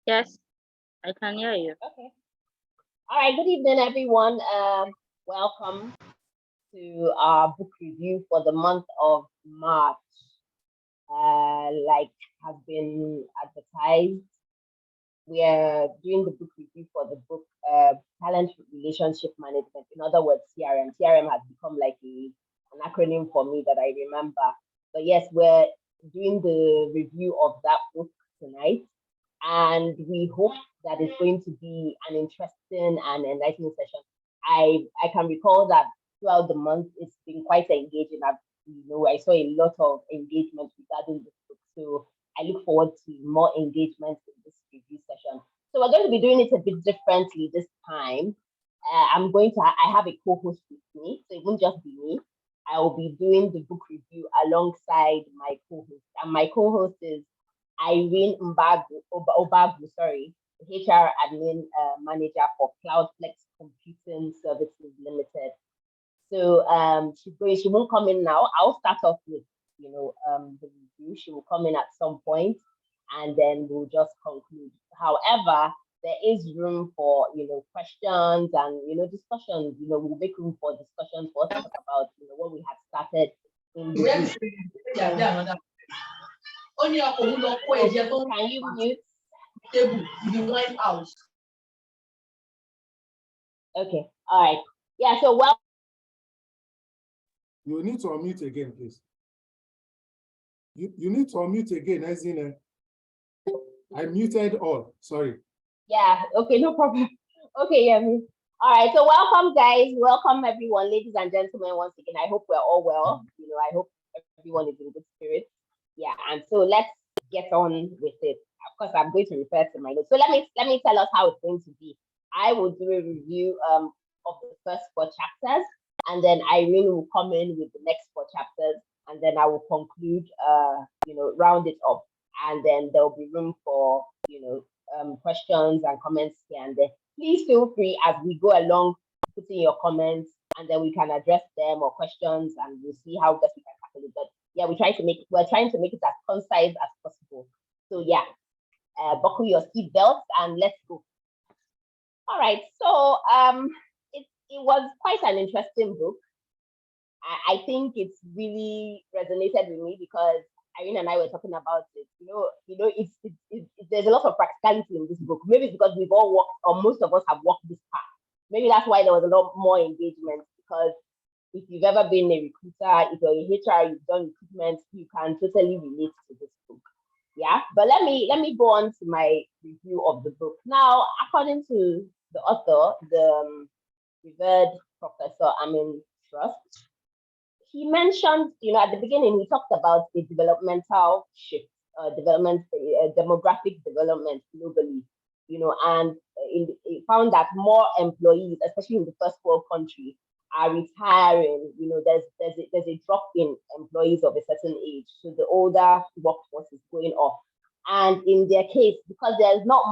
Yes, I can hear you. Okay. All right. Good evening, everyone. Welcome to our book review for the month of March. Like has been advertised, we are doing the book review for the book Talent Relationship Management. In other words, CRM. CRM has become like an acronym for me that I remember. But yes, we're doing the review of that book tonight. And we hope that it's going to be an interesting and enlightening session. I can recall that throughout the month it's been quite engaging. I saw a lot of engagement regarding this book, so I look forward to more engagement in this review session. So we're going to be doing it a bit differently this time. I have a co-host with me, so it won't just be me. I will be doing the book review alongside my co-host, and my co-host is Irene Obagu, sorry, the HR admin manager for Cloudflex Computing Services Limited. So she won't come in now. I'll start off with the review. She will come in at some point, and then we'll just conclude. However, there is room for questions and discussions. We'll make room for discussions for us to talk about what we have started in the week. Can you mute? Okay. All right. Yeah. So you need to unmute again, please. You need to unmute again, as in I muted all. Sorry. Yeah. Okay. No problem. Okay. Yeah. All right. So welcome, guys. Welcome, everyone, ladies and gentlemen. Once again, I hope we're all well. I hope everyone is in good spirits. Yeah. And so let's get on with it. Of course, I'm going to refer to my notes. So let me tell us how it's going to be. I will do a review of the first 4 chapters, and then Irene will come in with the next 4 chapters, and then I will conclude, round it up, and then there'll be room for questions and comments here and there. Please feel free as we go along, put in your comments, and then we can address them or questions, and we'll see how best we can tackle it. But yeah, we're trying to make it as concise as possible. So yeah, buckle your seatbelts and let's go. All right, so it was quite an interesting book. I think it's really resonated with me because Irene and I were talking about it. There's a lot of practicality in this book. Maybe it's because we've all worked, or most of us have walked this path. Maybe that's why there was a lot more engagement, because if you've ever been a recruiter, if you're a HR, you've done recruitment, you can totally relate to this book. Yeah, but let me go on to my review of the book. Now, according to the author, the revered Professor Amin Trust, he mentioned, at the beginning, he talked about a developmental shift, demographic development globally, and he found that more employees, especially in the first world country, are retiring. There's a drop in employees of a certain age, so the older workforce is going off. And in their case, because there's not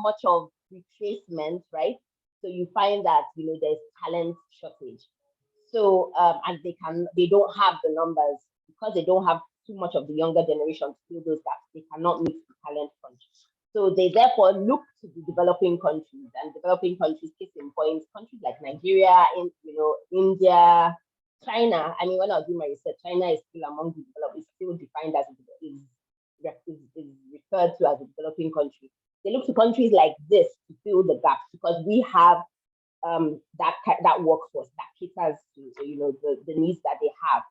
much of replacement, right? So you find that there's talent shortage. So and they don't have the numbers, because they don't have too much of the younger generation to fill those gaps. They cannot meet the talent crunch. So they therefore look to the developing countries, and developing countries, case in point, countries like Nigeria, India, China. I mean, when I was doing my research, China is still among the developed, is still defined as is referred to as a developing country. They look to countries like this to fill the gaps, because we have that workforce that caters to the needs that they have.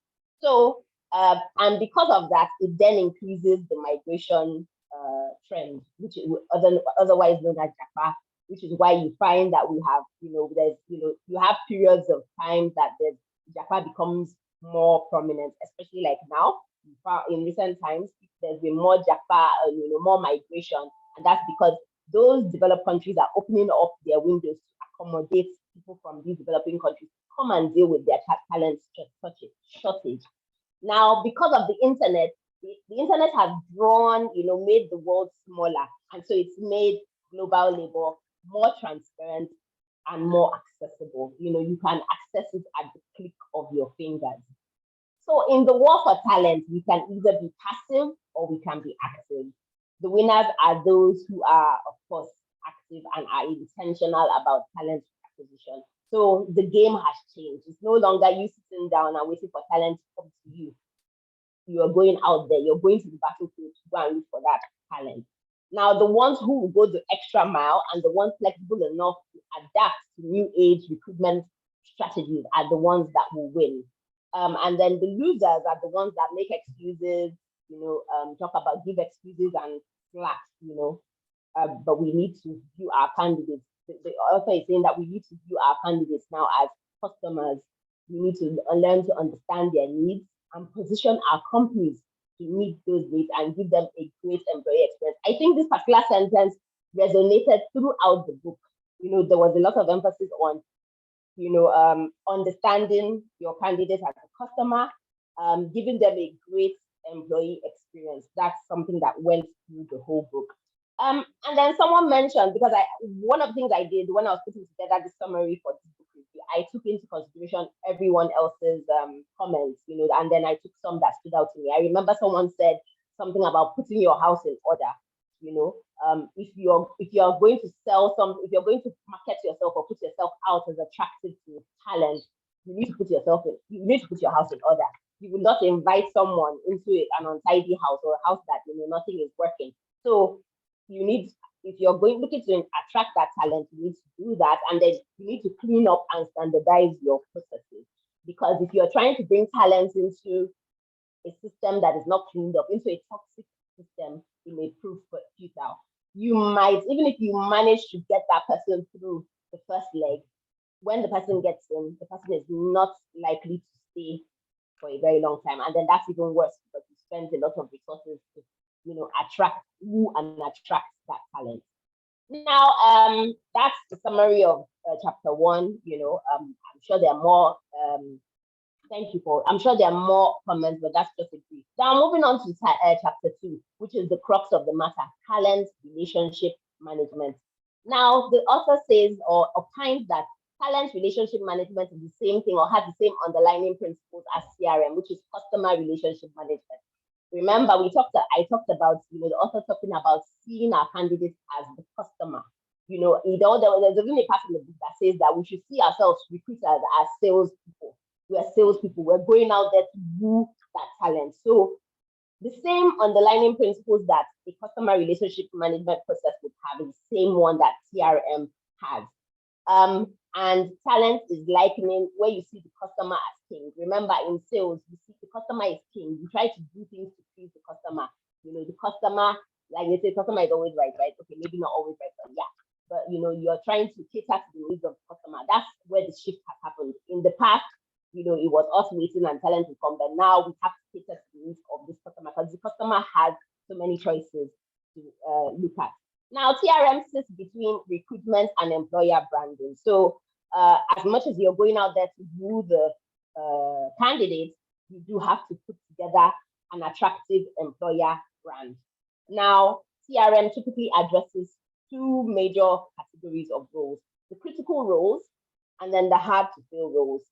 So and because of that, it then increases the migration trend, which is otherwise known as Japa, which is why you find that we have you have periods of time that the Japa becomes more prominent, especially like now. In recent times, there's been more Japa, more migration, and that's because those developed countries are opening up their windows to accommodate people from these developing countries to come and deal with their talent shortage. Now, because of the internet, the internet has made the world smaller, and so it's made global labor more transparent and more accessible. You can access it at the click of your fingers. So in the war for talent, we can either be passive or we can be active. The winners are those who are, of course, active and are intentional about talent acquisition. So the game has changed. It's no longer you sitting down and waiting for talent to come to you. You are going out there, you're going to the battlefield to go and look for that talent. Now, the ones who will go the extra mile and the ones flexible enough to adapt to new age recruitment strategies are the ones that will win. And then the losers are the ones that make excuses, talk about give excuses and slack, but we need to view our candidates. The author is saying that we need to view our candidates now as customers. We need to learn to understand their needs and position our companies to meet those needs and give them a great employee experience. I think this particular sentence resonated throughout the book. There was a lot of emphasis on, understanding your candidate as a customer, giving them a great employee experience. That's something that went through the whole book. And then someone mentioned, because one of the things I did when I was putting together the summary for this book review, I took into consideration everyone else's comments, and then I took some that stood out to me. I remember someone said something about putting your house in order. If you're going to sell if you're going to market yourself or put yourself out as attractive to talent, you need to put your house in order. You will not invite someone into an untidy house or a house that nothing is working. So if you're looking to attract that talent, you need to do that, and then you need to clean up and standardize your processes. Because if you're trying to bring talent into a system that is not cleaned up, into a toxic system, it may prove futile. You might, even if you manage to get that person through the first leg, when the person gets in, the person is not likely to stay for a very long time. And then that's even worse because you spend a lot of resources to attract that talent. Now, that's the summary of chapter 1. I'm sure there are more. I'm sure there are more comments, but that's just a brief. Now, moving on to chapter 2, which is the crux of the matter: talent relationship management. Now, the author says or opines that talent relationship management is the same thing or has the same underlying principles as CRM, which is customer relationship management. Remember, I talked about, the author talking about seeing our candidates as the customer. There's even a part in the book that says that we should see ourselves, recruiters, as salespeople. We are salespeople. We're going out there to woo that talent. So the same underlying principles that the customer relationship management process would have is the same one that CRM has. And talent is likening where you see the customer as king. Remember, in sales, you see the customer is king. You try to do things to please the customer. The customer, like they say, customer is always right? Okay, maybe not always right, but yeah. But you're trying to cater to the needs of the customer. That's where the shift has happened. In the past, it was us waiting and talent to come, but now we have to cater to the needs of this customer because the customer has so many choices to look at. Now, TRM sits between recruitment and employer branding. So as much as you're going out there to woo the candidates, you do have to put together an attractive employer brand. Now, CRM typically addresses two major categories of roles: the critical roles and then the hard to fill roles.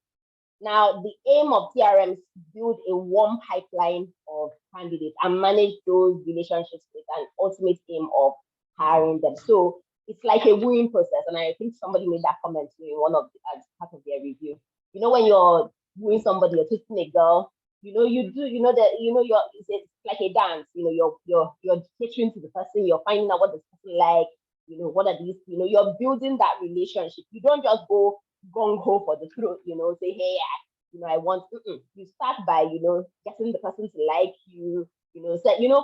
Now, the aim of CRM is to build a warm pipeline of candidates and manage those relationships with an ultimate aim of hiring them. So it's like a wooing process. And I think somebody made that comment in one of as part of their review. When you're wooing somebody, you're taking a girl, it's like a dance. You're catering to the person, you're finding out what the person like, what are these, you're building that relationship. You don't just go gung-ho for the throat, say, hey, I want, you start by, getting the person to like you,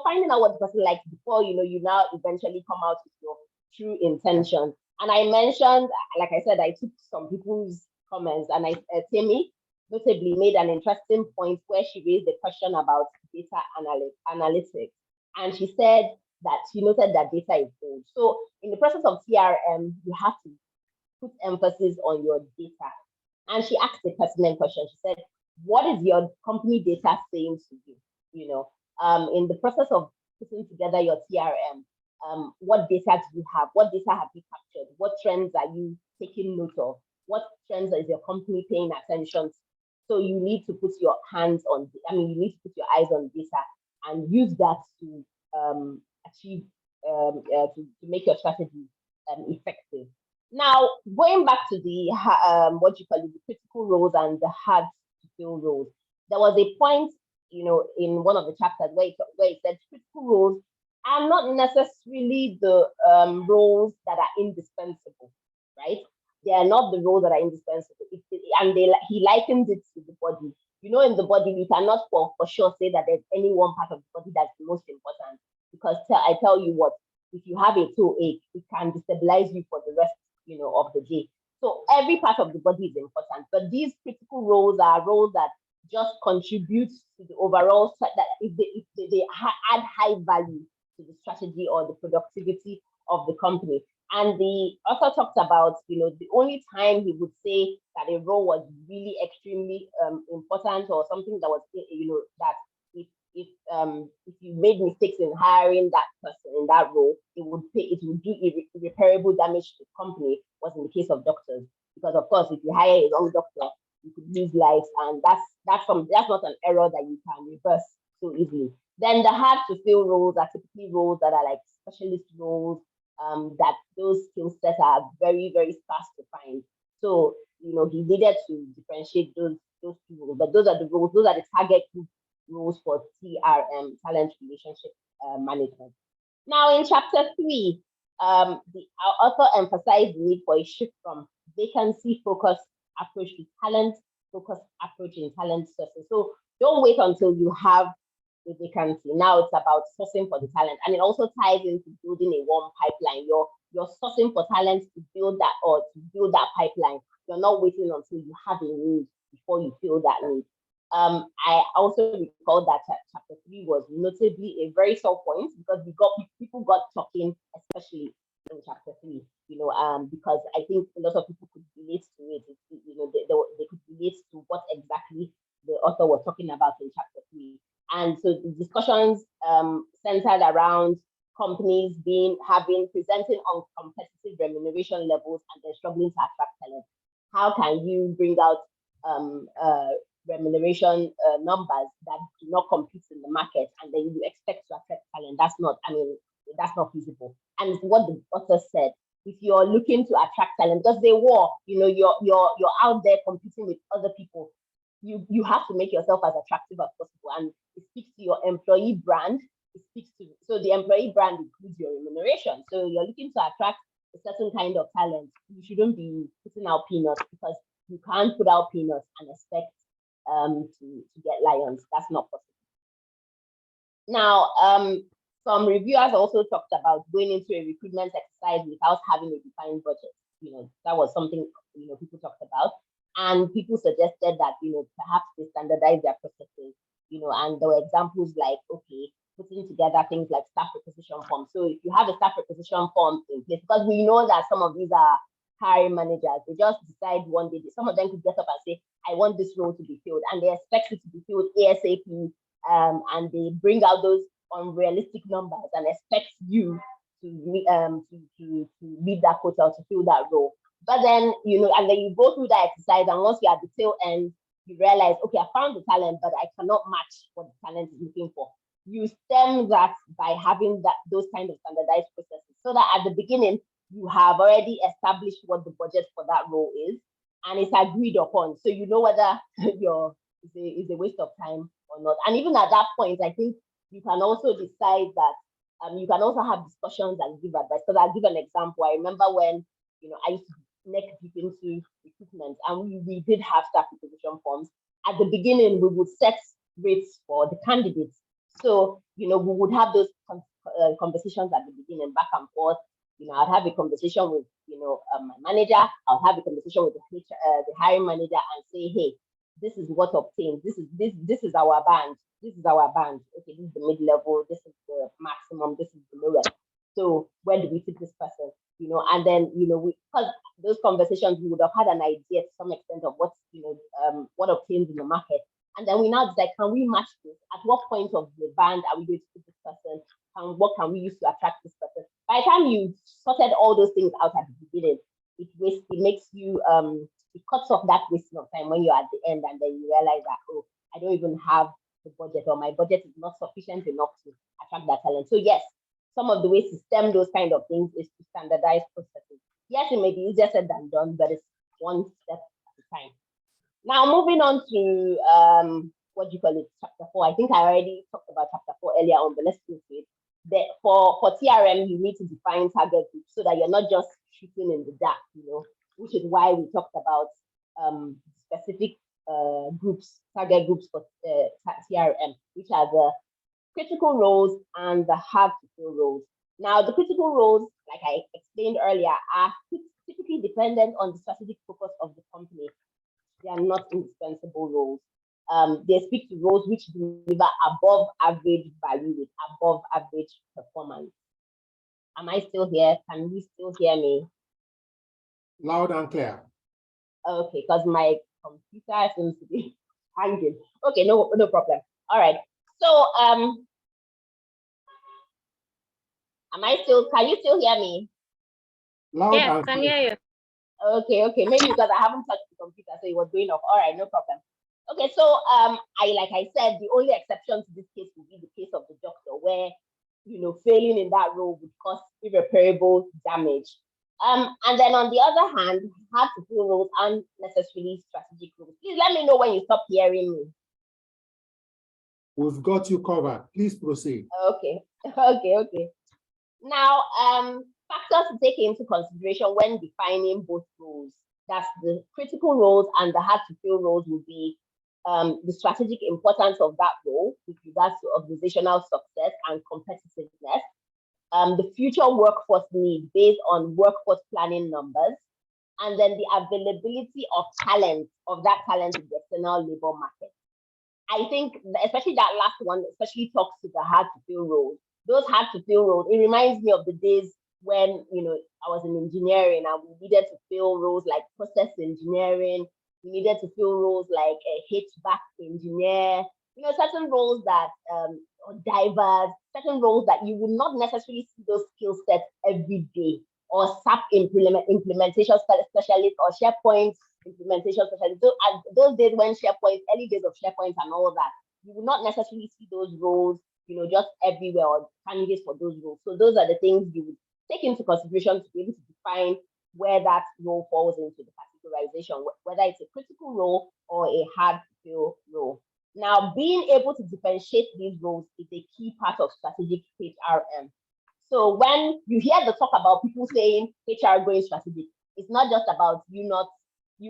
finding out what the person likes before, you now eventually come out with your true intention. And I mentioned, like I said, I took some people's comments, and Tammy notably made an interesting point where she raised the question about data analytics. And she said that she noted that data is gold. So in the process of CRM, you have to put emphasis on your data. And she asked a pertinent question. She said, what is your company data saying to you? In the process of putting together your CRM, what data do you have? What data have you captured? What trends are you taking note of? What trends is your company paying attention to? So you need to put your hands on, you need to put your eyes on data and use that to achieve, to make your strategy effective. Now, going back to the what you call it, the critical roles and the hard to fill roles, there was a point, in one of the chapters where it said critical roles are not necessarily the roles that are indispensable, right? They are not the roles that are indispensable. He likens it to the body. In the body, we cannot for sure say that there's any one part of the body that's the most important, because I tell you what, if you have a toe ache, it can destabilize you for the rest, of the day. So every part of the body is important, but these critical roles are roles that just contribute to the overall, that if they add high value to the strategy or the productivity of the company. And the author talked about, the only time he would say that a role was really extremely important, or something that was, that if you made mistakes in hiring that person in that role, it would do irreparable damage to the company, was in the case of doctors. Because of course, if you hire a wrong doctor, you could lose lives, and that's not an error that you can reverse so easily. Then the hard to fill roles are typically roles that are like specialist roles, that those skill sets are very, very scarce to find. So, he needed to differentiate those two roles, but those are the roles, those are the target group roles for TRM, talent relationship management. Now, in chapter 3, the author emphasized the need for a shift from vacancy-focused approach to talent-focused approach in talent sourcing. So don't wait until you have a vacancy. Now it's about sourcing for the talent, and it also ties into building a warm pipeline. You're sourcing for talent to build that pipeline. You're not waiting until you have a need before you fill that need. I also recall that chapter 3 was notably a very sore point, because people got talking, especially in chapter 3, because I think a lot of people could relate to it. They could relate to what exactly the author was talking about in chapter 3. And so the discussions centered around companies presenting on competitive remuneration levels and then struggling to attract talent. How can you bring out remuneration numbers that do not compete in the market, and then you expect to attract talent? That's not feasible. And it's what the author said. If you're looking to attract talent, because they war, you're out there competing with other people, you have to make yourself as attractive as possible. And it speaks to your employee brand. So the employee brand includes your remuneration. So you're looking to attract a certain kind of talent. You shouldn't be putting out peanuts, because you can't put out peanuts and expect to get lions. That's not possible. Now, some reviewers also talked about going into a recruitment exercise without having a defined budget. That was something people talked about, and people suggested that perhaps they standardize their processes. And there were examples like, okay, putting together things like staff requisition forms. So if you have a staff requisition form in place, because we know that some of these are hiring managers, they just decide one day. Some of them could get up and say, I want this role to be filled, and they expect it to be filled ASAP, and they bring out those unrealistic numbers and expect you to meet that quota, to fill that role. But then, and then you go through that exercise, and once you're at the tail end, you realize, okay, I found the talent, but I cannot match what the talent is looking for. You stem that by having those kind of standardized processes, so that at the beginning, you have already established what the budget for that role is, and it's agreed upon. So you know whether it's a waste of time or not. And even at that point, I think you can also decide that you can also have discussions and give advice. Because I'll give an example. I remember when I used to neck deep into recruitment, and we did have staff requisition forms. At the beginning, we would set rates for the candidates. So we would have those conversations at the beginning, back and forth. I'd have a conversation with my manager. I'll have a conversation with the hiring manager, and say, hey, this is what obtains. This is our band. This is our band. Okay, this is the mid-level. This is the maximum. This is the lowest. So where do we fit this person? And then because those conversations, we would have had an idea to some extent of what obtains in the market. And then we now decide, can we match this? At what point of the band are we going to put this person? And what can we use to attract this person? By the time you sorted all those things out at the beginning, it makes you it cuts off that wasting of time when you're at the end, and then you realize that, oh, I don't even have the budget, or my budget is not sufficient enough to attract that talent. So yes, some of the ways to stem those kind of things is to standardize processes. Yes, it may be easier said than done, but it's one step at a time. Now, moving on to what do you call it, chapter 4. I think I already talked about chapter 4 earlier on, but let's go to it. For TRM, you need to define target groups so that you're not just shooting in the dark, which is why we talked about specific groups, target groups for TRM, which are the critical roles and the hard to fill roles. Now, the critical roles, like I explained earlier, are typically dependent on the strategic focus of the company. They are not indispensable roles. They speak to roles which deliver above average value with above average performance. Am I still here? Can you still hear me? Loud and clear. Okay, because my computer seems to be hanging. Okay, no problem. All right. So can you still hear me? Loud Yeah, and can clear. hear you. Okay, maybe because I haven't touched the computer, so it was going off. All right, no problem. Okay, so like I said, the only exception to this case would be the case of the doctor, where failing in that role would cause irreparable damage. And then on the other hand, hard to fill roles aren't necessarily strategic roles. Please let me know when you stop hearing me. We've got you covered. Please proceed. Okay. Now, factors to take into consideration when defining both roles, that's the critical roles and the hard to fill roles, will be the strategic importance of that role with regards to organizational success and competitiveness, the future workforce need based on workforce planning numbers, and then the availability of that talent in the external labor market. I think especially that last one especially talks to the hard to fill roles. Those hard to fill roles, it reminds me of the days when I was in engineering and we needed to fill roles like process engineering. We needed to fill roles like a HVAC engineer. Certain roles that divers, certain roles that you would not necessarily see those skill sets every day, or SAP implementation specialist or SharePoint implementation specialist. So at those days when SharePoint, early days of SharePoint and all that, you would not necessarily see those roles, just everywhere, or candidates for those roles. So those are the things you would take into consideration to be able to define where that role falls into the categorization, whether it's a critical role or a hard to fill role. Now, being able to differentiate these roles is a key part of strategic HRM. So when you hear the talk about people saying HR going strategic, it's not just about you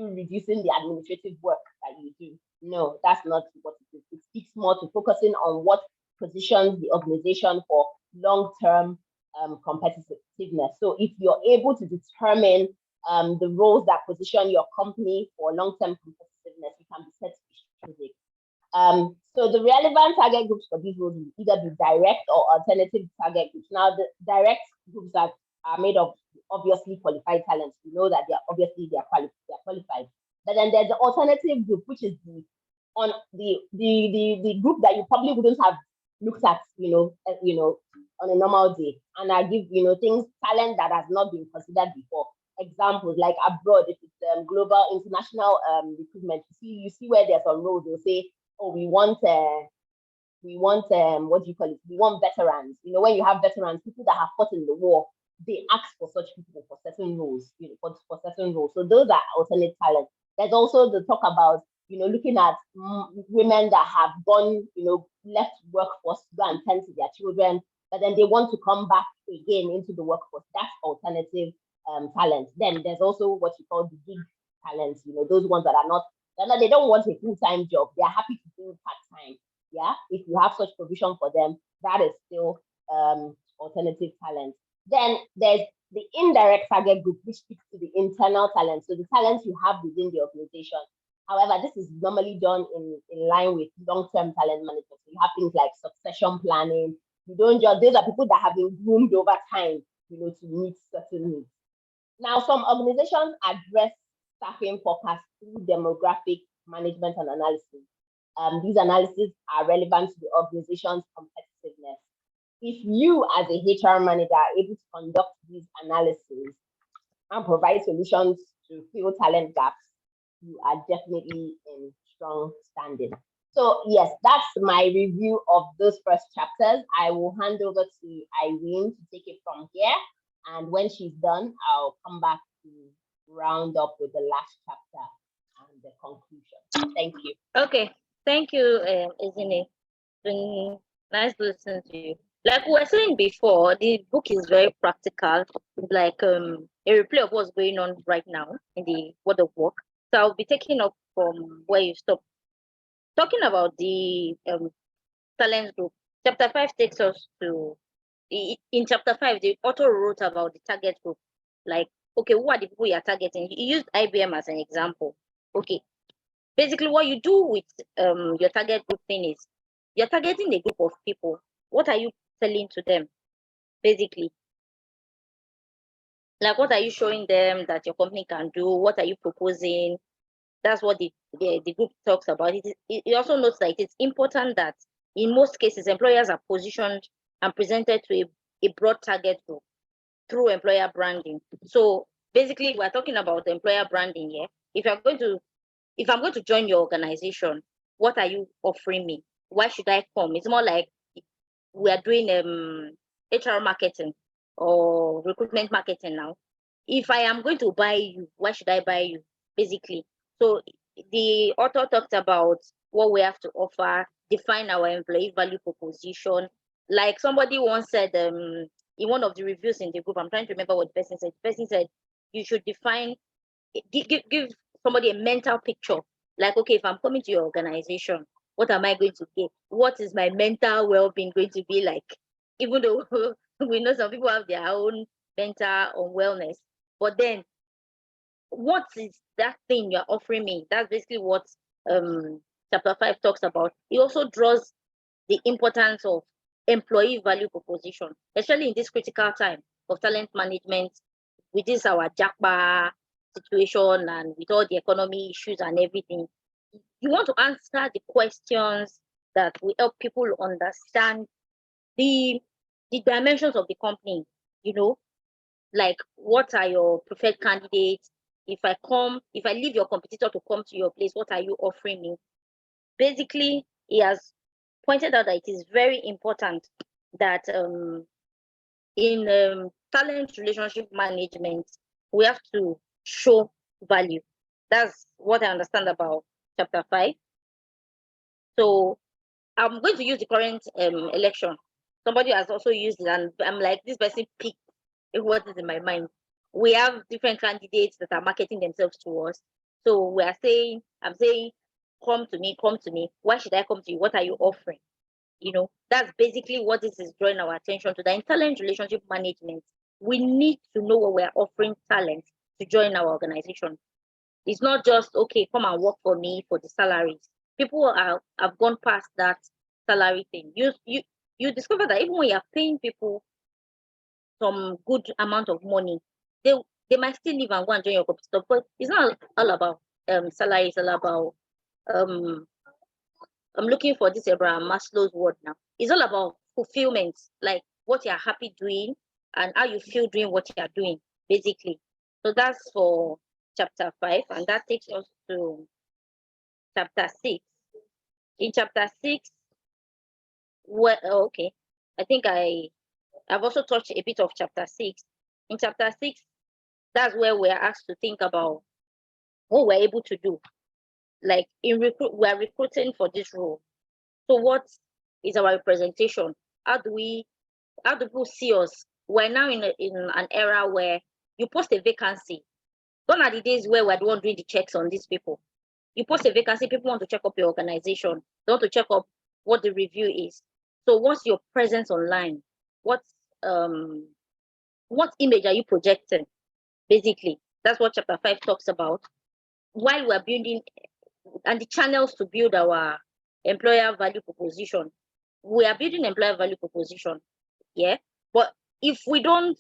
reducing the administrative work that you do. No, that's not what it is. It speaks more to focusing on what positions the organization for long-term competitiveness. So if you're able to determine the roles that position your company for long-term competitiveness, you can be set to be strategic. So the relevant target groups for these roles will either be direct or alternative target groups. Now, the direct groups that are made of obviously qualified talents. We know that they're qualified. But then there's the alternative group, which is the group that you probably wouldn't have looked at, on a normal day. And I give, talent that has not been considered before. Examples like abroad, if it's global international recruitment, you see where there's some roles, they'll say, oh, we want what do you call it? We want veterans. When you have veterans, people that have fought in the war, they ask for such people for certain roles, for certain roles. So those are alternate talents. There's also the talk about, looking at women that have gone, left workforce to go and tend to their children, but then they want to come back again into the workforce. That's alternative talent. Then there's also what you call the gig talents, those ones that are not, they don't want a full-time job. They are happy to do part-time. Yeah, if you have such provision for them, that is still alternative talent. Then there's the indirect target group, which speaks to the internal talent. So the talents you have within the organization. However, this is normally done in line with long-term talent management. So you have things like succession planning. You don't just, those are people that have been groomed over time, to meet certain needs. Now, some organizations address staffing forecasts through demographic management and analysis. These analyses are relevant to the organization's competitiveness. If you, as a HR manager, are able to conduct these analyses and provide solutions to fill talent gaps, you are definitely in strong standing. So yes, that's my review of those first chapters. I will hand over to Irene to take it from here. And when she's done, I'll come back to round up with the last chapter and the conclusion. Thank you. Okay, thank you, Ezine. It's been nice listening to you. Like we were saying before, the book is very practical, like a replay of what's going on right now in the world of work. So I'll be taking up from where you stopped, talking about the talent group. Chapter 5 takes us to, in chapter 5, the author wrote about the target group. Like, okay, who are the people you're targeting? He used IBM as an example. Okay, basically what you do with your target group thing is, you're targeting a group of people. What are you selling to them? Basically, like, what are you showing them that your company can do? What are you proposing? That's what the group talks about. It also notes that it's important that in most cases, employers are positioned and presented to a broad target group through employer branding. So basically, we're talking about the employer branding here. If I'm going to join your organization, what are you offering me? Why should I come? It's more like we are doing HR marketing or recruitment marketing now. If I am going to buy you, why should I buy you? Basically. So the author talked about what we have to offer, define our employee value proposition. Like somebody once said in one of the reviews in the group, I'm trying to remember what the person said. The person said you should define, give somebody a mental picture. Like, okay, if I'm coming to your organization, what am I going to get? What is my mental well-being going to be like? Even though we know some people have their own mental unwellness, but then what is that thing you're offering me? That's basically what chapter 5 talks about. It also draws the importance of employee value proposition, especially in this critical time of talent management, with this our JAPA situation and with all the economy issues and everything. You want to answer the questions that will help people understand the dimensions of the company, like what are your preferred candidates? If I leave your competitor to come to your place, what are you offering me? Basically, he has pointed out that it is very important that in talent relationship management, we have to show value. That's what I understand about chapter 5. So I'm going to use the current election. Somebody has also used it, and I'm like, this person picked what is in my mind. We have different candidates that are marketing themselves to us. So I'm saying, come to me. Why should I come to you? What are you offering? That's basically what this is drawing our attention to. The in talent relationship management, we need to know what we're offering talent to join our organization. It's not just, okay, come and work for me for the salaries. People have gone past that salary thing. You discover that even when you're paying people some good amount of money, they might still leave and go and join your competitor. But it's not all about salary. It's all about I'm looking for this Abraham Maslow's word now. It's all about fulfillment, like what you're happy doing and how you feel doing what you're doing, basically. So that's for chapter 5, and that takes us to chapter 6. In chapter 6, okay, I think I've also touched a bit of chapter 6. In chapter 6, that's where we're asked to think about what we're able to do. Like we're recruiting for this role. So what is our representation? How do people see us? We're now in an era where you post a vacancy. Gone are the days where we're the one doing the checks on these people. You post a vacancy, people want to check up your organization. They want to check up what the review is. So what's your presence online? What image are you projecting? Basically, that's what chapter 5 talks about. While we're building and the channels to build our employer value proposition, we are building employer value proposition, yeah. But if we don't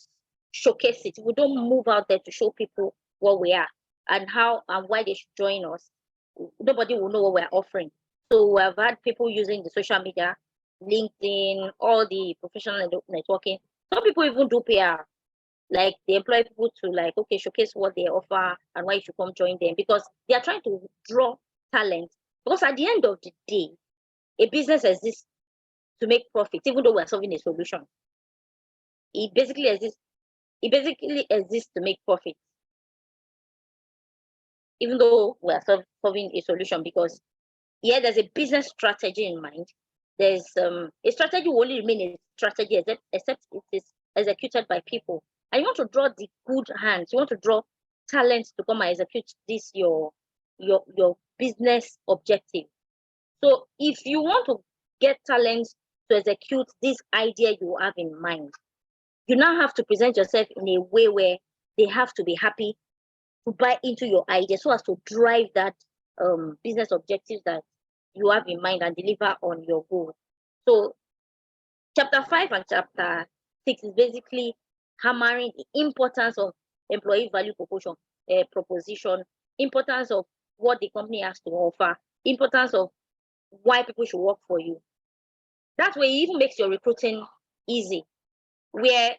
showcase it, we don't move out there to show people what we are and how and why they should join us, nobody will know what we're offering. So we have had people using the social media, LinkedIn, all the professional networking. Some people even do PR. Like they employ people to showcase what they offer and why you should come join them, because they are trying to draw talent. Because at the end of the day, a business exists to make profit, even though we're solving a solution. It basically exists to make profit, even though we're solving a solution, because there's a business strategy in mind. There's a strategy will only remain a strategy except it is executed by people. And you want to draw the good hands, you want to draw talents to come and execute this your business objective. So if you want to get talents to execute this idea you have in mind, you now have to present yourself in a way where they have to be happy to buy into your idea so as to drive that business objectives that you have in mind and deliver on your goal. So chapter 5 and chapter 6 is basically hammering the importance of employee value proposition, importance of what the company has to offer, importance of why people should work for you. That way, it even makes your recruiting easy. Where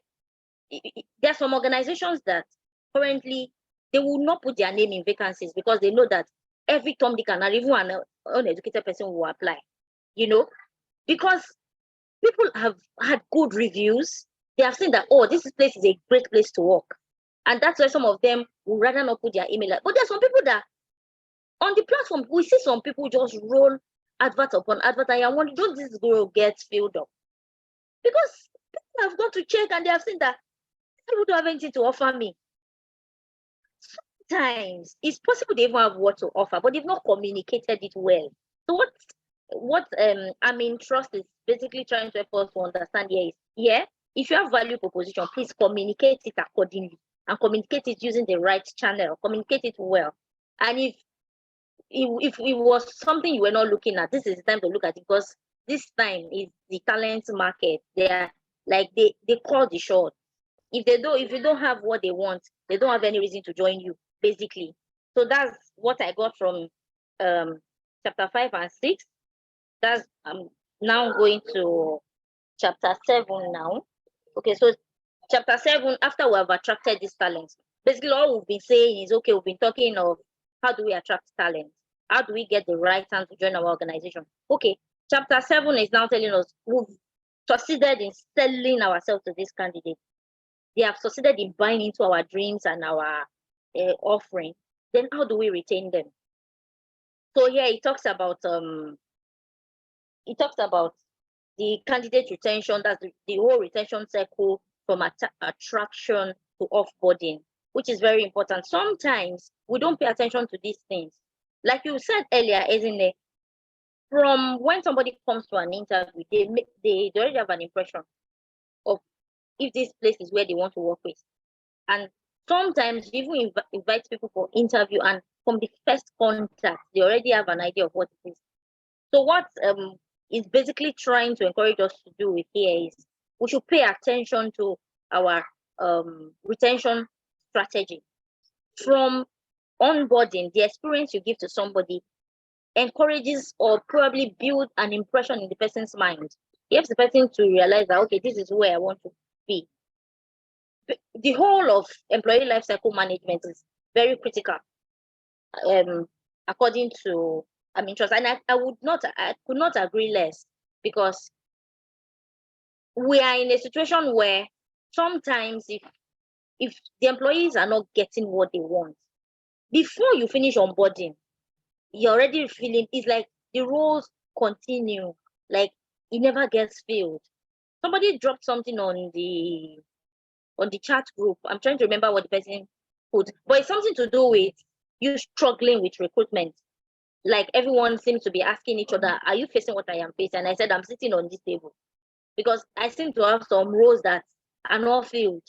there are some organizations that currently they will not put their name in vacancies because they know that every Tom, Dick, and even an uneducated person will apply. Because people have had good reviews. They have seen that, oh, this place is a great place to work. And that's why some of them would rather not put their email. But there's some people that on the platform, we see some people just roll advert upon advert. And I wonder, don't this girl get filled up? Because people have gone to check and they have seen that people don't have anything to offer me. Sometimes it's possible they even have what to offer, but they've not communicated it well. So what Trust is basically trying to help us to understand here is, if you have value proposition, please communicate it accordingly and communicate it using the right channel, communicate it well. And if it was something you were not looking at, this is the time to look at it, because this time is the talent market. They are like they call the shot. If you don't have what they want, they don't have any reason to join you, basically. So that's what I got from chapter 5 and 6. That's now going to chapter 7 now. Okay, so chapter 7, after we have attracted these talents, basically all we've been saying is, okay, we've been talking of how do we attract talent? How do we get the right hand to join our organization? Okay, chapter 7 is now telling us we've succeeded in selling ourselves to this candidate. They have succeeded in buying into our dreams and our offering. Then how do we retain them? So here it talks about the candidate retention. That's the whole retention cycle from attraction to offboarding, which is very important. Sometimes we don't pay attention to these things. Like you said earlier, isn't it? From when somebody comes to an interview, they already have an impression of if this place is where they want to work with. And sometimes you even invite people for interview, and from the first contact, they already have an idea of what it is. So what is basically trying to encourage us to do with here is we should pay attention to our retention strategy. From onboarding, the experience you give to somebody encourages or probably build an impression in the person's mind. It helps the person to realize that, okay, this is where I want to be. The whole of employee lifecycle management is very critical, according to Trust. And I could not agree less, because we are in a situation where sometimes if the employees are not getting what they want, before you finish onboarding, you're already feeling it's like the roles continue, like it never gets filled. Somebody dropped something on the chat group. I'm trying to remember what the person put, but it's something to do with you struggling with recruitment. Like everyone seems to be asking each other, are you facing what I am facing? And I said, I'm sitting on this table because I seem to have some roles that are not filled.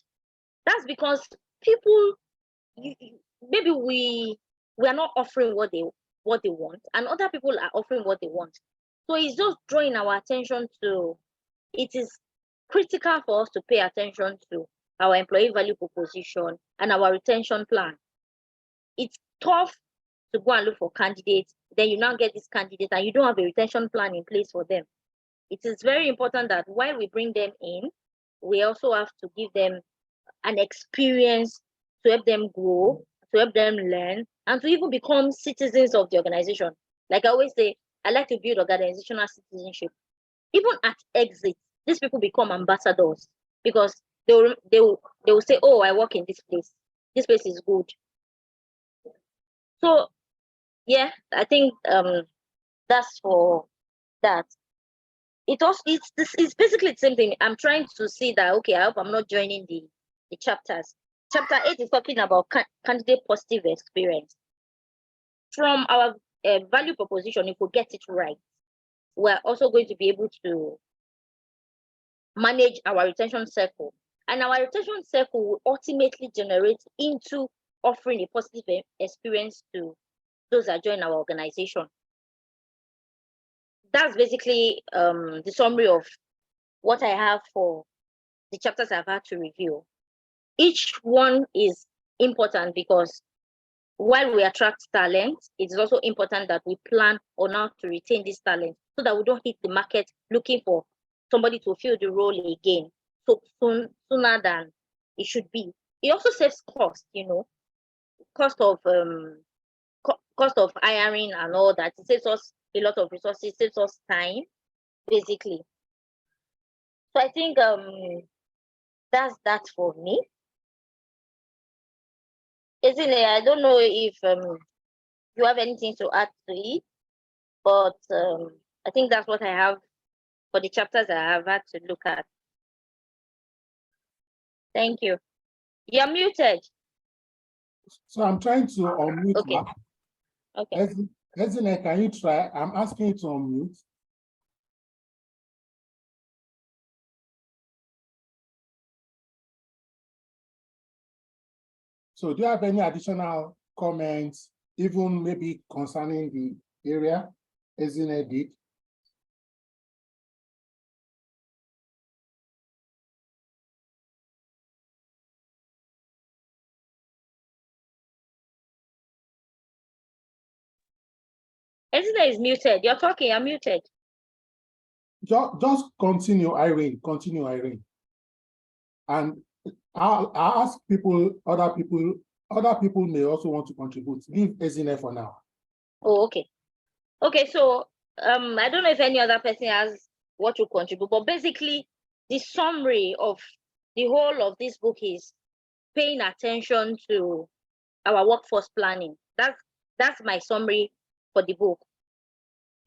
That's because people, maybe we are not offering what they want, and other people are offering what they want. So it's just drawing our attention to, it is critical for us to pay attention to our employee value proposition and our retention plan. It's tough to go and look for candidates, then you now get this candidate and you don't have a retention plan in place for them. It is very important that while we bring them in, we also have to give them an experience to help them grow, to help them learn, and to even become citizens of the organization. Like I always say, I like to build organizational citizenship. Even at exit, these people become ambassadors because they will say, oh, I work in this place. This place is good. So yeah, I think that's for that. It's basically the same thing. I'm trying to see that, okay, I hope I'm not joining the chapters. Chapter 8 is talking about candidate positive experience. From our value proposition, if we get it right, we're also going to be able to manage our retention circle. And our retention circle will ultimately generate into offering a positive experience to those that join our organization. That's basically the summary of what I have for the chapters I've had to review. Each one is important because while we attract talent, it is also important that we plan on how to retain this talent so that we don't hit the market looking for somebody to fill the role again sooner than it should be. It also saves cost, cost of hiring and all that. It saves us a lot of resources, saves us time, basically. So I think that's that for me. Isn't it? I don't know if you have anything to add to it, but I think that's what I have for the chapters I have had to look at. Thank you. You're muted. So I'm trying to unmute. Okay. Okay. Ezine, can you try? I'm asking you to unmute. So do you have any additional comments, even maybe concerning the area Ezine did? Ezine is muted. You're talking, you're muted. Just continue, Irene. Continue, Irene. And I'll ask people, other people may also want to contribute. Leave Ezine for now. Oh, okay. Okay, so I don't know if any other person has what to contribute, but basically the summary of the whole of this book is paying attention to our workforce planning. That's my summary for the book.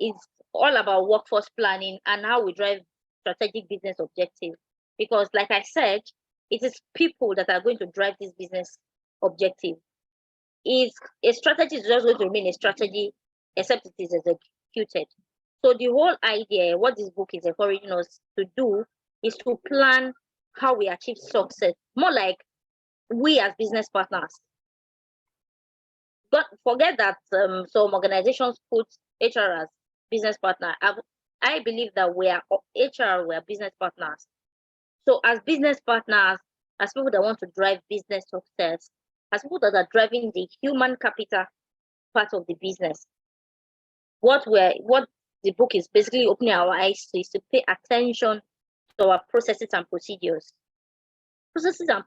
It's all about workforce planning and how we drive strategic business objectives. Because like I said, it is people that are going to drive this business objective. A strategy is just going to remain a strategy except it is executed. So the whole idea, what this book is encouraging us to do, is to plan how we achieve success, more like we as business partners. But forget that some organizations put HR as business partner. I believe that we are HR, we are business partners. So as business partners, as people that want to drive business success, as people that are driving the human capital part of the business, what the book is basically opening our eyes to is to pay attention to our processes and procedures. Processes and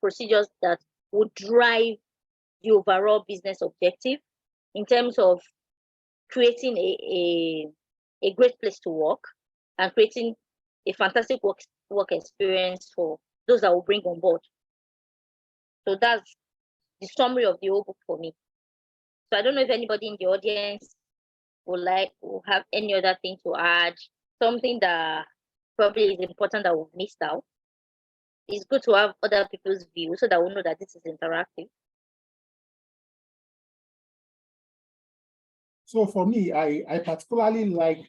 procedures that would drive the overall business objective in terms of creating a great place to work and creating a fantastic work experience for those that will bring on board. So that's the summary of the whole book for me. So I don't know if anybody in the audience will have any other thing to add, something that probably is important that we've missed out. It's good to have other people's views so that we know that this is interactive. So for me, I particularly like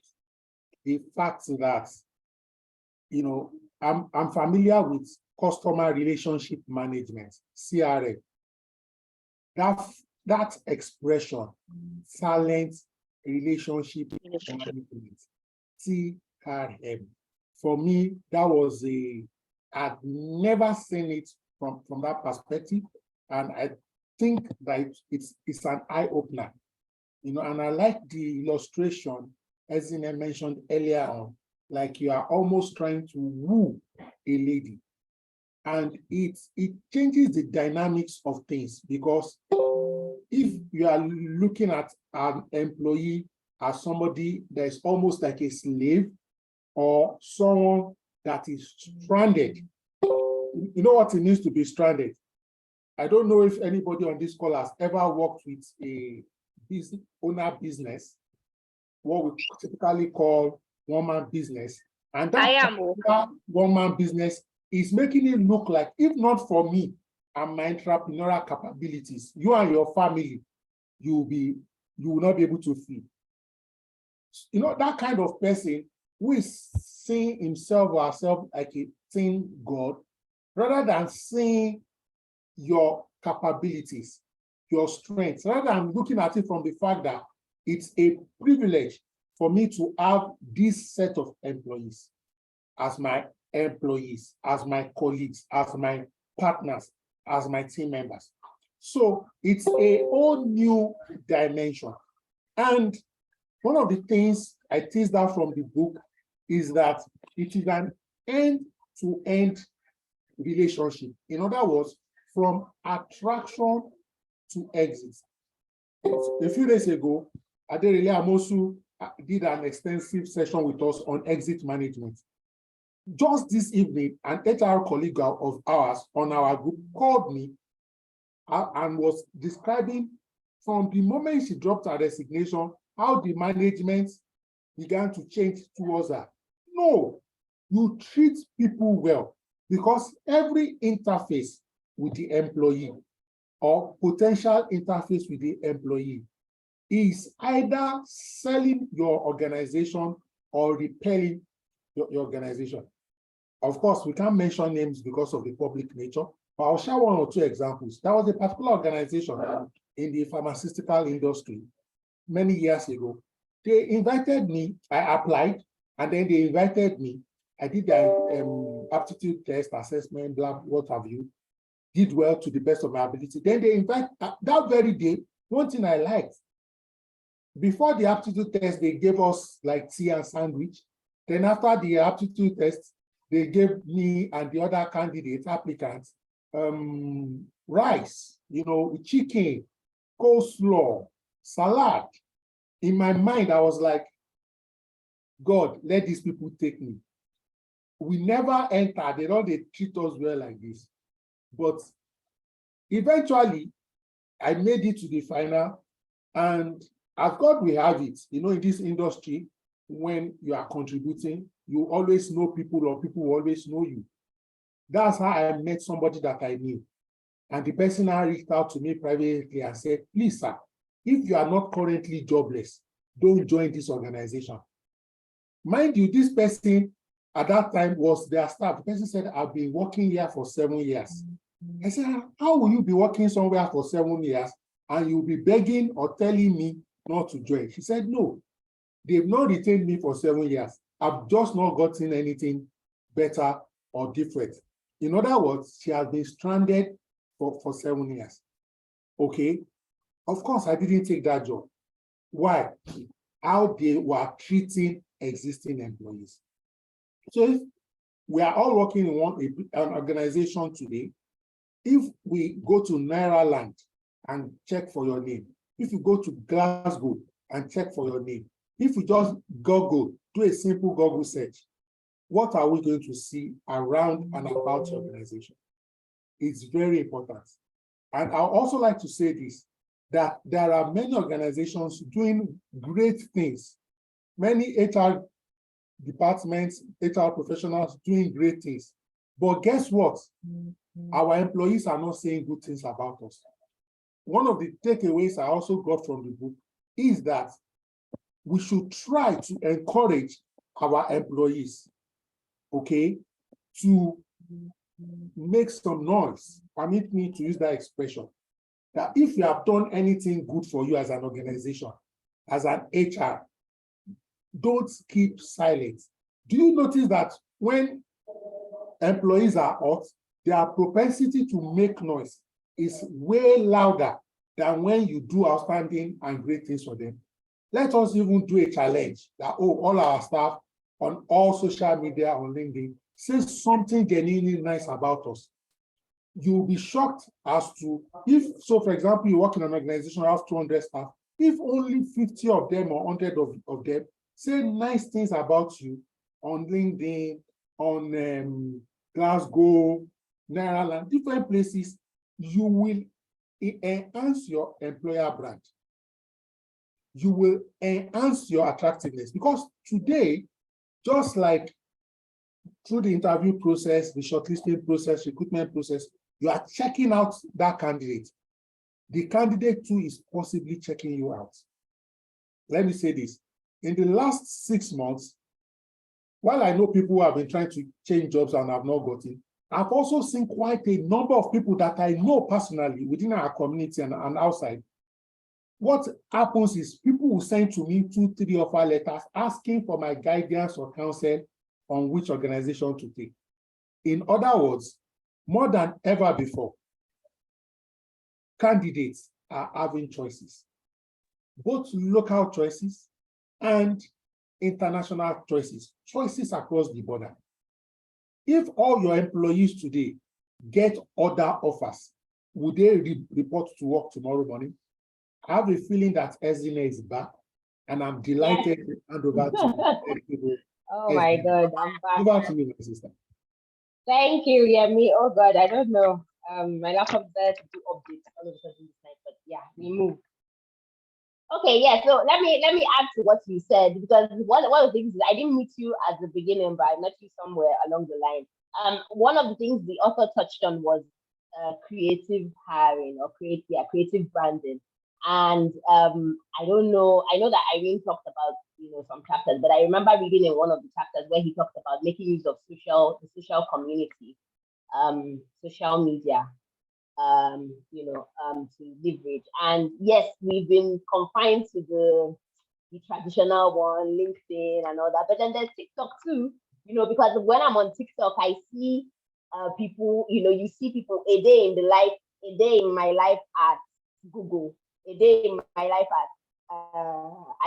the fact that, I'm familiar with customer relationship management, CRM. That expression, talent relationship management, CRM. For me, I'd never seen it from that perspective. And I think that it's an eye-opener. And I like the illustration Ezine mentioned earlier on, like you are almost trying to woo a lady. And it changes the dynamics of things, because if you are looking at an employee as somebody that is almost like a slave or someone that is stranded. You know what it means to be stranded? I don't know if anybody on this call has ever worked with a business, what we typically call one-man business. And that one-man business is making it look like, if not for me and my entrepreneurial capabilities, you and your family, you will not be able to feed. You know, that kind of person who is seeing himself or herself like a thin God, rather than seeing your capabilities, your strengths, rather than looking at it from the fact that it's a privilege for me to have this set of employees as my employees, as my colleagues, as my partners, as my team members. So it's a whole new dimension. And one of the things I teased out from the book is that it is an end-to-end relationship. In other words, from attraction to exit. A few days ago, Aderele Amosu did an extensive session with us on exit management. Just this evening, an HR colleague of ours on our group called me and was describing from the moment she dropped her resignation, how the management began to change towards her. No, you treat people well, because every interface with the employee or potential interface with the employee is either selling your organization or repelling your organization. Of course, we can't mention names because of the public nature, but I'll share one or two examples. There was a particular organization in the pharmaceutical industry many years ago. They invited me, I applied, and then they invited me. I did the aptitude test, assessment, blah, what have you, did well to the best of my ability. Then they invite, that very day, one thing I liked, before the aptitude test, they gave us like tea and sandwich. Then after the aptitude test, they gave me and the other candidate applicants rice, you know, chicken, coleslaw, salad. In my mind, I was like, God, let these people take me. We never enter, they treat us well like this. But eventually, I made it to the final, and as God will have it, you know, in this industry, when you are contributing, you always know people, or people will always know you. That's how I met somebody that I knew. And the person now reached out to me privately and said, please, sir, if you are not currently jobless, don't join this organization. Mind you, this person at that time was their staff. The person said, I've been working here for 7 years. I said, how will you be working somewhere for 7 years and you'll be begging or telling me not to join? She said, no, they've not retained me for 7 years. I've just not gotten anything better or different. In other words, she has been stranded for 7 years. Okay. Of course, I didn't take that job. Why? How they were treating existing employees. So if we are all working in an organization today, if we go to Nairaland and check for your name, if you go to Glasgow and check for your name, if you just Google, do a simple Google search, what are we going to see around and about your organization? It's very important. And I also like to say this, that there are many organizations doing great things. Many HR departments, HR professionals doing great things. But guess what? Our employees are not saying good things about us. One of the takeaways I also got from the book is that we should try to encourage our employees, okay, to make some noise. Permit me to use that expression. That if you have done anything good for you as an organization, as an HR, don't keep silent. Do you notice that when employees are hot, their propensity to make noise is way louder than when you do outstanding and great things for them? Let us even do a challenge that, all our staff on all social media, on LinkedIn, say something genuinely nice about us. You'll be shocked as to, if, so for example, you work in an organization that has 200 staff, if only 50 of them or 100 of them say nice things about you on LinkedIn, on Glasgow, Nairaland, different places, you will enhance your employer brand. You will enhance your attractiveness, because today, just like through the interview process, the shortlisting process, recruitment process, you are checking out that candidate. The candidate too is possibly checking you out. Let me say this. In the last 6 months, while I know people who have been trying to change jobs and have not gotten, I've also seen quite a number of people that I know personally within our community and outside. What happens is people will send to me 2, 3 offer letters asking for my guidance or counsel on which organization to take. In other words, more than ever before, candidates are having choices, both local choices and international choices across the border. If all your employees today get other offers, would they report to work tomorrow morning? I have a feeling that Ezine is back, and I'm delighted to hand over to people. Oh my God, I'm back. Over to you, my sister. Thank you, Yemi. Oh God, I don't know. My laptop there to do updates all of a sudden this night, but yeah, we move. Okay, yeah. So let me add to what you said, because one of the things is I didn't meet you at the beginning, but I met you somewhere along the line. One of the things the author touched on was creative hiring or creative branding. And I don't know, I know that Irene talked about some chapters, but I remember reading in one of the chapters where he talked about making use of the social community, social media, to leverage. And yes, we've been confined to the traditional one, LinkedIn and all that, but then there's TikTok too, because when I'm on TikTok, I see people, you see people a day in my life at Google, a day in my life at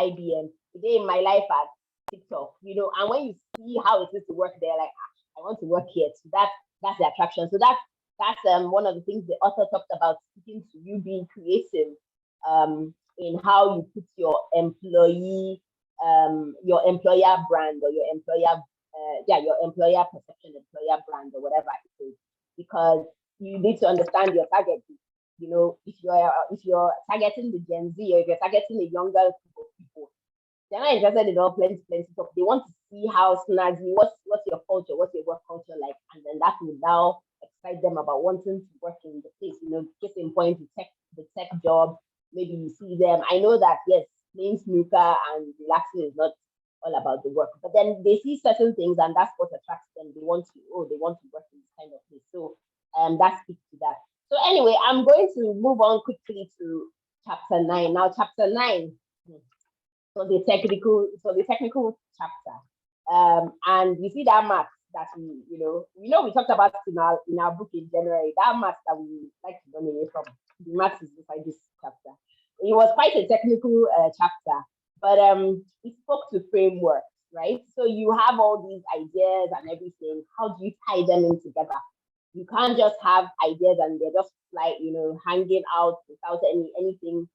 IBM, a day in my life at TikTok, and when you see how it is to work there, like, I want to work here. So that's the attraction. So that's one of the things the author talked about, speaking to you being creative in how you put your employer brand or your employer perception, employer brand, or whatever it is, because you need to understand your target. If you're targeting the Gen Z, or if you're targeting the younger group of people, they're not interested in all plenty stuff. They want to see how snazzy, what's your culture, what's your work culture like, and then that will now excite them about wanting to work in the place. Case in point, the tech job. Maybe you see them. I know that yes, playing snooker and relaxing is not all about the work, but then they see certain things, and that's what attracts them. They want to work in this kind of place. So that speaks to that. So anyway, I'm going to move on quickly to chapter 9. Now, chapter 9, so the technical chapter, and you see that math that we talked about in our book in January. That math that we like to run away from. The math is inside this chapter. It was quite a technical chapter, but it spoke to frameworks, right? So you have all these ideas and everything. How do you tie them in together? You can't just have ideas and they're just like, hanging out without anything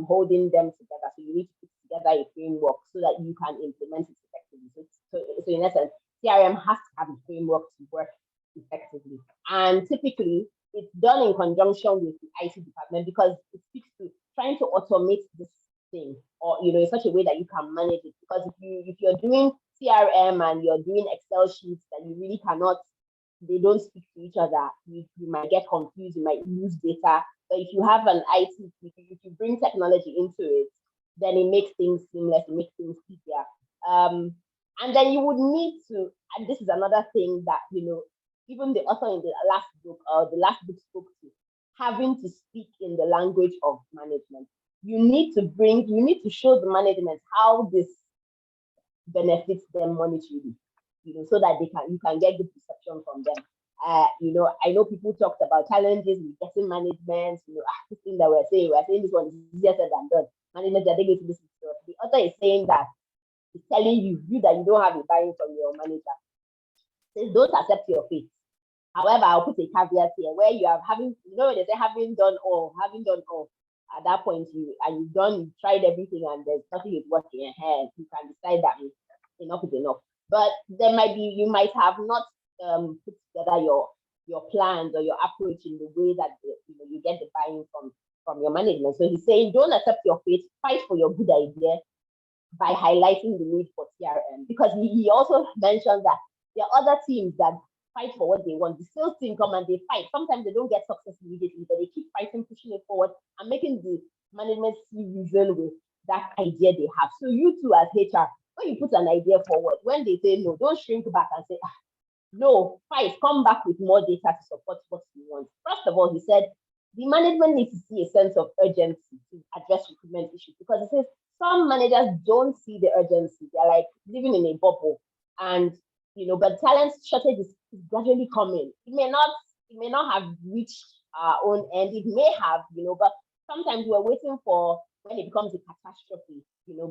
holding them together. So you need to put together a framework so that you can implement it effectively. So in essence, CRM has to have a framework to work effectively. And typically, it's done in conjunction with the IT department, because it speaks to trying to automate this thing, or in such a way that you can manage it. Because if you're doing CRM and you're doing Excel sheets that you really cannot, they don't speak to each other, you might get confused, you might lose data. But if you have an IT, if you bring technology into it, then it makes things seamless, it makes things easier. And then you would need to, and this is another thing that, even the author in the last book spoke to, having to speak in the language of management. You need to show the management how this benefits them monetarily, so that you can get good perception from them. I know people talked about challenges with getting management, this thing that we're saying this one is easier said than done. Management, they're going to listen to us. The author is saying that he's telling you that you don't have a buy-in from your manager. Says don't accept your fate. However, I'll put a caveat here where you have they say having done all, at that point you've tried everything and there's nothing is working ahead, you can decide that enough is enough. But you might have not put together your plans or your approach in the way that you get the buy-in from your management. So he's saying, don't accept your fate, fight for your good idea by highlighting the need for TRM. Because he also mentioned that there are other teams that fight for what they want. The sales team come and they fight. Sometimes they don't get success immediately, but they keep fighting, pushing it forward, and making the management see reason with that idea they have. So you too, as HR, when you put an idea forward, when they say no, don't shrink back and say, no, fight, come back with more data to support what you want. First of all, he said the management needs to see a sense of urgency to address recruitment issues, because he says some managers don't see the urgency. They're like living in a bubble, and but talent shortage is gradually coming. It may not have reached our own end. It may have, but sometimes we're waiting for when it becomes a catastrophe,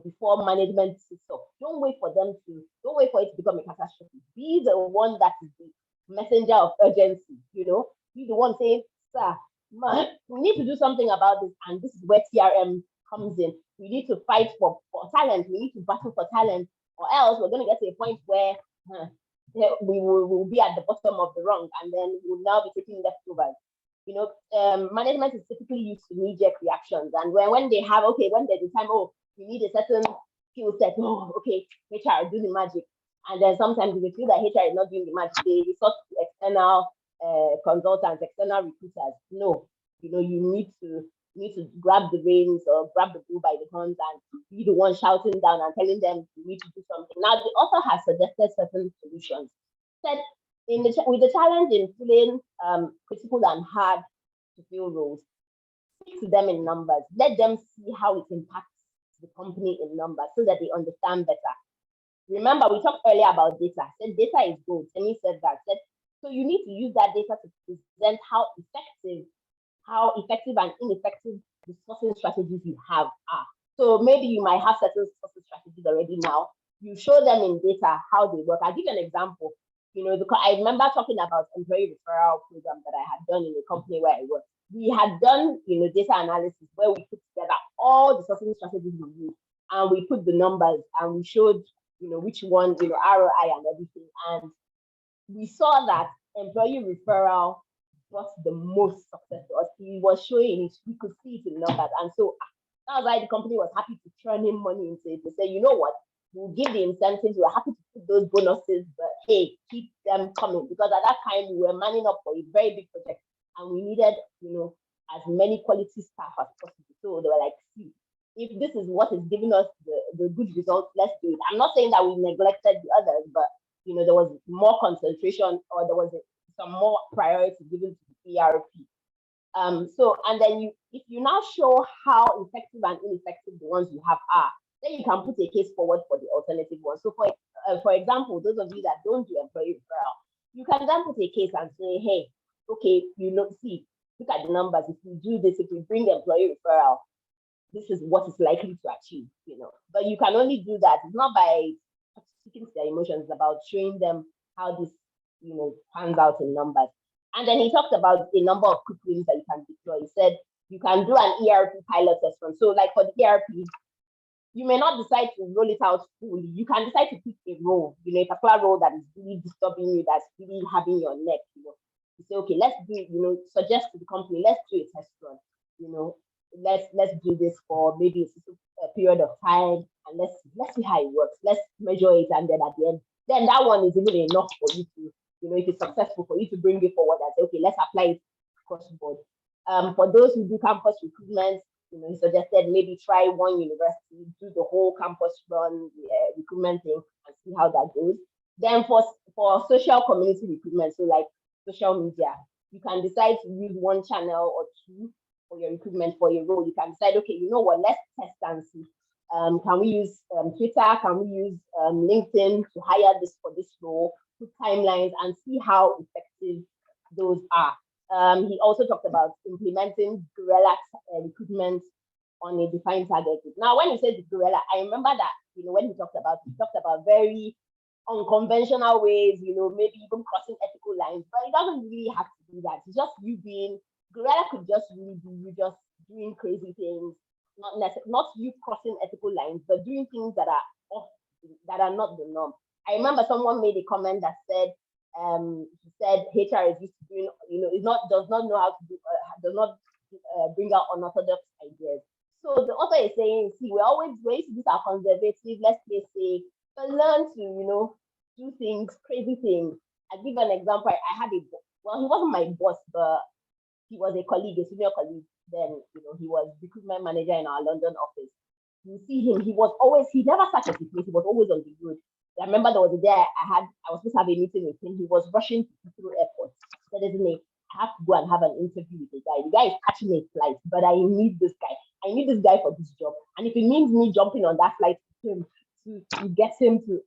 before management sits up. Don't wait for it to become a catastrophe. Be the one that is the messenger of urgency, be the one saying, sir, man, we need to do something about this, and this is where TRM comes in. We need to fight for talent. We need to battle for talent, or else we're going to get to a point where we will be at the bottom of the rung, and then we'll now be taking leftovers. Management is typically used to knee-jerk reactions, and when there's a time, you need a certain skill set, okay, HR do the magic, and then sometimes if they feel that HR is not doing the magic, they resort to external consultants, external recruiters. No, you need to grab the reins or grab the bull by the horns and be the one shouting down and telling them you need to do something. Now, the author has suggested certain solutions. Said with the challenge in filling critical and hard to fill roles, speak to them in numbers. Let them see how it impacts the company in numbers so that they understand better. Remember, we talked earlier about data. Said data is gold. Temi said that. So you need to use that data to present how effective and ineffective the sourcing strategies you have are. So maybe you might have certain sourcing strategies already now. You show them in data how they work. I'll give you an example. Because I remember talking about employee referral program that I had done in a company where I work. We had done, data analysis where we put together all the sourcing strategies we use, and we put the numbers and we showed, which one, ROI and everything. And we saw that employee referral brought the most success to us. He was showing it, we could see it in numbers. And so that was why the company was happy to turn in money into it. They say, you know what? We'll give the incentives. We're happy to put those bonuses, but hey, keep them coming, because at that time we were manning up for a very big project and we needed, as many quality staff as possible. So they were like, see, if this is what is giving us the good results, let's do it. I'm not saying that we neglected the others, but there was more concentration, or there was some more priority given to the ERP. And then if you now show how effective and ineffective the ones you have are, then you can put a case forward for the alternative one. So for example, those of you that don't do employee referral, you can then put a case and say, hey, okay, see, look at the numbers. If we do this, if we bring employee referral, this is what is likely to achieve, But you can only do that. It's not by speaking to their emotions, it's about showing them how this, pans out in numbers. And then he talked about a number of quick wins that you can deploy. He said you can do an ERP pilot test run. So like for the ERP, you may not decide to roll it out fully. You can decide to pick a role, a particular role that is really disturbing you, that's really having your neck, You say, okay, let's do, suggest to the company, let's do a test run, let's do this for maybe a period of time, and let's see how it works. Let's measure it, and then at the end, then that one is even enough for you to, if it's successful, for you to bring it forward and say, okay, let's apply it across the board. For those who do campus recruitment, he suggested maybe try one university, do the whole campus run recruitment thing, and see how that goes. Then for social community recruitment, so like social media, you can decide to use one channel or two for your recruitment for your role. You can decide, okay, you know what, let's test and see. Can we use Twitter? Can we use LinkedIn to hire this for this role? Put timelines and see how effective those are. He also talked about implementing guerrilla recruitment on a defined target group. Now, when he said guerrilla, I remember that when he talked about very unconventional ways, maybe even crossing ethical lines, but it doesn't really have to do that. It's just you being guerrilla could just really be you just doing crazy things, not you crossing ethical lines, but doing things that are off, that are not the norm. I remember someone made a comment that said, he said HR is used to doing, is not does not know how to do, does not bring out unorthodox ideas. So the author is saying, see, we used to do our conservative, let's play safe, but learn to, do things, crazy things. I give an example. I had well, he wasn't my boss, but he was a colleague, a senior colleague. Then, he was recruitment manager in our London office. You see him, he never sat at his place, he was always on the road. I remember there was a day I was supposed to have a meeting with him. He was rushing to Heathrow Airport. He said, isn't it? I have to go and have an interview with the guy. The guy is catching a flight, but I need this guy. I need this guy for this job. And if it means me jumping on that flight to get him to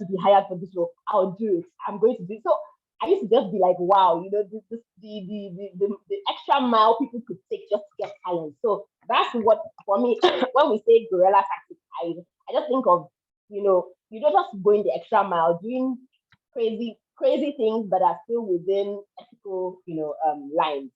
be hired for this role, I'll do it. I'm going to do it. So I used to just be like, wow, the extra mile people could take just to get talent. So that's what, for me, when we say guerrilla tactics, I just think of, you don't just go in the extra mile doing crazy things that are still within ethical, lines.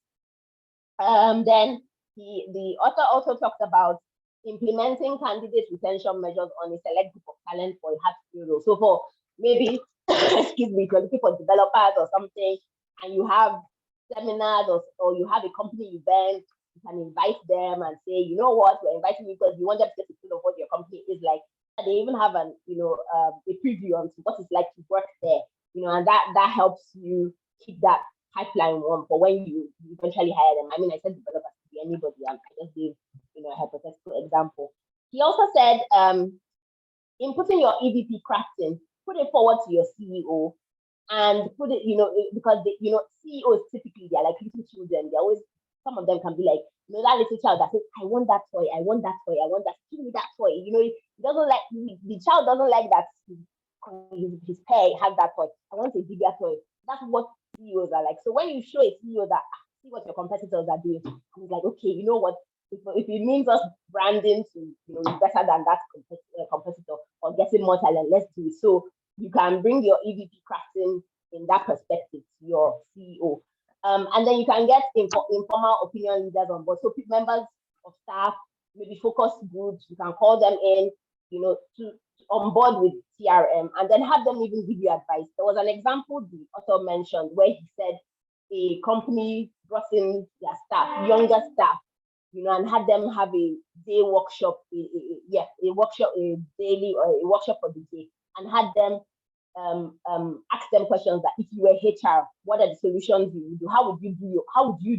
Then the author also talked about implementing candidate retention measures on a select group of talent for a hard role. So for maybe, excuse me, if you're looking for developers or something, and you have seminars or you have a company event, you can invite them and say, you know what, we're inviting you because we want them to get a feel of what your company is like. They even have a preview on what it's like to work there, and that helps you keep that pipeline warm for when you eventually hire them. I mean, I said developers could be anybody, and I just gave a hypothetical example. He also said, in putting your EVP crafting, put it forward to your CEO and put it, because CEOs typically, they're like little children. They're always, some of them can be like, that little child that says, I want that toy, I want that toy, I want that, give me that toy. It doesn't like, the child doesn't like that his pair has that toy. I want a bigger toy. That's what CEOs are like. So when you show a CEO that, see what your competitors are doing, he's like, okay, you know what? If it means us branding to be better than that competitor or getting more talent, let's do it. So you can bring your EVP crafting in that perspective to your CEO. And then you can get informal opinion leaders on board. So members of staff, maybe focus groups, you can call them in, to on board with CRM, and then have them even give you advice. There was an example the author mentioned where he said a company brought in their staff, younger staff, and had them have a day workshop, a workshop, a daily or a workshop for the day, and had them ask them questions that if you were HR, what are the solutions you would do? How would you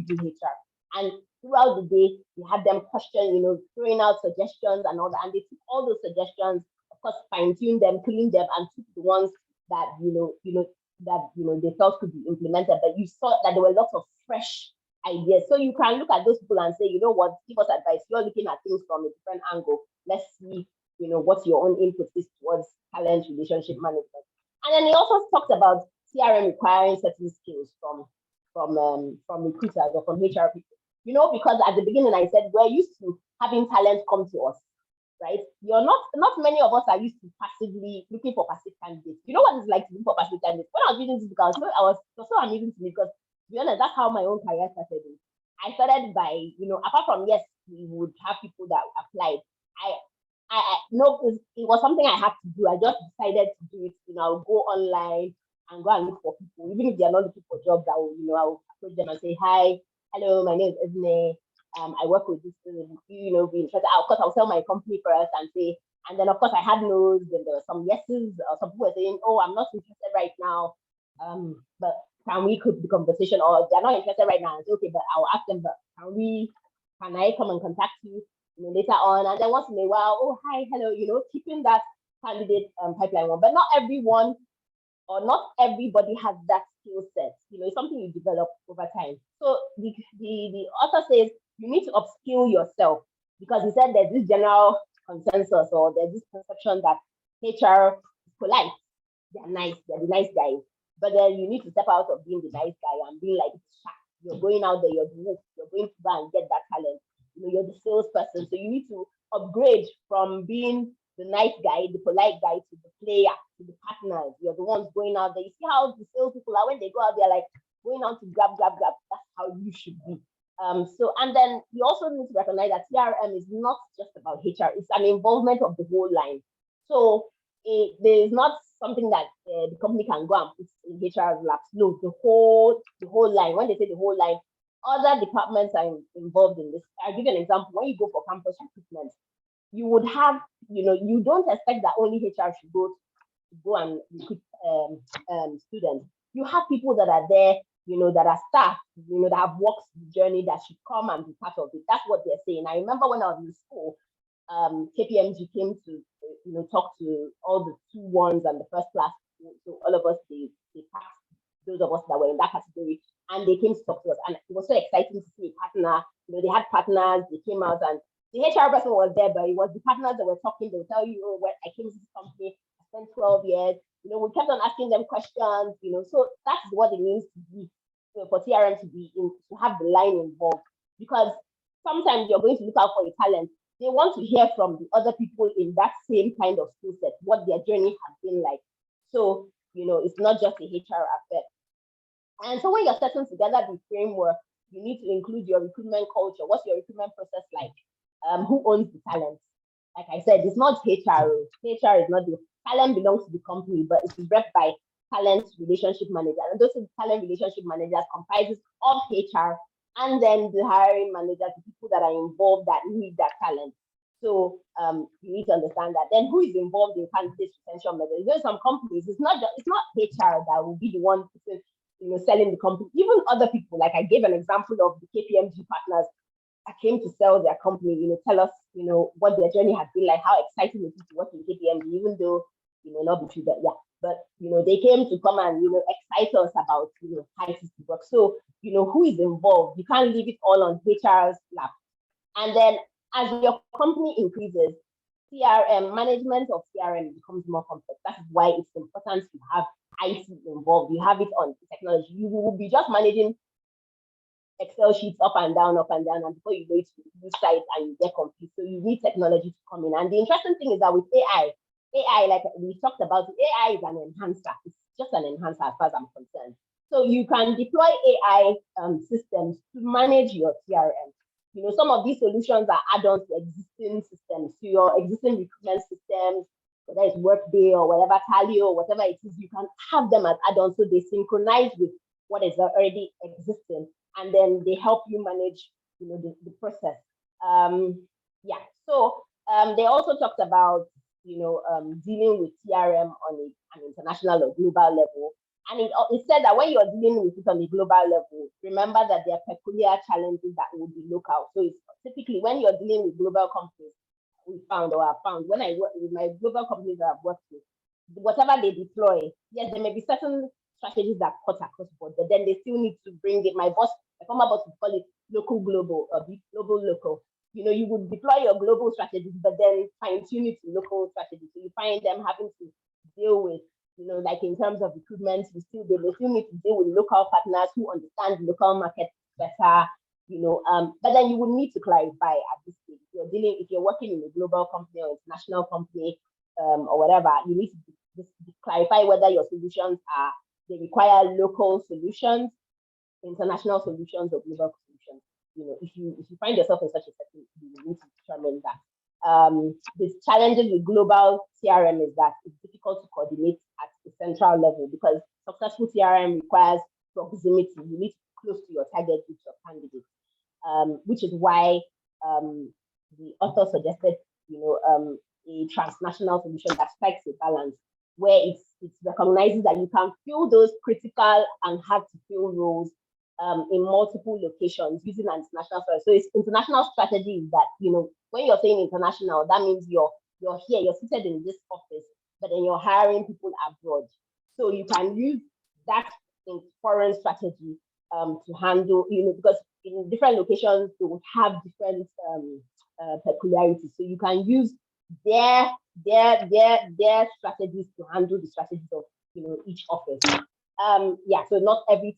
do HR? And throughout the day, we had them question, throwing out suggestions and all that. And they took all those suggestions, of course, fine-tune them, clean them, and took the ones that they felt could be implemented. But you saw that there were lots of fresh ideas. So you can look at those people and say, you know what, give us advice. You're looking at things from a different angle. Let's see, what your own input is towards talent relationship management. And then he also talked about CRM requiring certain skills from recruiters or from HR people. Because at the beginning I said we're used to having talent come to us, right? Not many of us are used to passively looking for passive candidates. You know what it's like to look for passive candidates? When I was reading this book, I was so amazing to me because, to be honest, that's how my own career started. I started by, apart from, yes, we would have people that applied. I know it was something I had to do. I just decided to do it. I'll go online and go and look for people, even if they're not looking for jobs. I'll approach them and say, hi, hello, my name is Esme. I work with this, be interested. Of course, I'll sell my company first and say, and then of course I had no's, and there were some yeses, or some people were saying, oh, I'm not interested right now. But can we keep the conversation? Or they're not interested right now. I say, okay, but I'll ask them, but can I come and contact you later on? And then once in a while, oh, hi, hello, keeping that candidate pipeline one. But not everyone or not everybody has that skill set. It's something you develop over time. So the author says you need to upskill yourself, because he said there's this general consensus or there's this perception that HR is polite. They're nice, they're the nice guys. But then you need to step out of being the nice guy and being like, you're going out there, you're the wolf, you're going to go and get that talent. You're the salesperson. So you need to upgrade from being the nice guy, the polite guy, to the player, to the partners. You're the ones going out there. You see how the salespeople are when they go out there, like going out to grab. That's how you should be. So, and then you also need to recognize that CRM is not just about HR, it's an involvement of the whole line. So there is not something that the company can go and put in HR labs. No, the whole line. When they say the whole line, other departments are involved in this. I'll give you an example. When you go for campus recruitment, you would have, you don't expect that only HR should go and recruit students. You have people that are there, that are staff, that have worked the journey that should come and be part of it. That's what they're saying. I remember when I was in school, KPMG came to, talk to all the 2-1s and the first class. So all of us, they passed, those of us that were in that category, and they came to talk to us. And it was so exciting to see a partner. They had partners, they came out, and the HR person was there, but it was the partners that were talking. They'll tell you, when I came to this company, I spent 12 years. We kept on asking them questions, so that's what it means to be, for CRM to be to have the line involved, because sometimes you're going to look out for a talent. They want to hear from the other people in that same kind of skill set, what their journey has been like. So, it's not just a HR affair. And so when you're setting together the framework, you need to include your recruitment culture. What's your recruitment process like? Who owns the talent? Like I said, it's not HR. HR is not the talent, belongs to the company, but it's rep by talent relationship manager. And those talent relationship managers comprises of HR and then the hiring managers, the people that are involved that need that talent. So you need to understand that. Then who is involved in candidate retention measures? There's some companies, it's not HR that will be the one selling the company. Even other people, like I gave an example of the KPMG partners that came to sell their company, tell us, what their journey has been like, how exciting it is to work in KPMG, even though not be true, but yeah. But they came to come and excite us about high system work. So who is involved? You can't leave it all on HR's lap. And then as your company increases, CRM management of CRM becomes more complex. That's why it's important to have IT involved. You have it on technology. You will be just managing Excel sheets up and down, and before you go to the site and you get confused. So you need technology to come in. And the interesting thing is that with AI, like we talked about, AI is an enhancer. It's just an enhancer as far as I'm concerned. So you can deploy AI systems to manage your CRM. Some of these solutions are add-ons to existing systems, to your existing recruitment systems, whether it's Workday or whatever, Tally or whatever it is. You can have them as add-ons so they synchronize with what is already existing, and then they help you manage, the process. Yeah. So they also talked about, dealing with CRM on an international or global level. And it said that when you're dealing with it on a global level, remember that there are peculiar challenges that will be local. So it's typically when you're dealing with global companies, when I work with my global companies that I've worked with, whatever they deploy, yes, there may be certain strategies that cut across board, but then they still need to bring it. My former boss would call it local global or global local. You would deploy your global strategies, but then fine-tune it to local strategies. So you find them having to deal with, like in terms of recruitment, they still need to deal with local partners who understand the local market better, but then you would need to clarify at this stage. If you're working in a global company or international company, or whatever, you need to clarify whether your solutions they require local solutions, international solutions, or global solutions. If you find yourself in such a setting, you need to determine that. The challenges with global CRM is that it's difficult to coordinate at the central level because successful CRM requires proximity. You need to be close to your target groups of candidates, which is why the author suggested, a transnational solution that strikes a balance where it recognizes that you can fill those critical and hard to fill roles in multiple locations using an international strategy. So its international strategy is that, when you're saying international, that means you're here, you're seated in this office, but then you're hiring people abroad. So you can use that foreign strategy to handle, because in different locations, they would have different peculiarities. So you can use their strategies to handle the strategies of each office. Yeah, so it's not every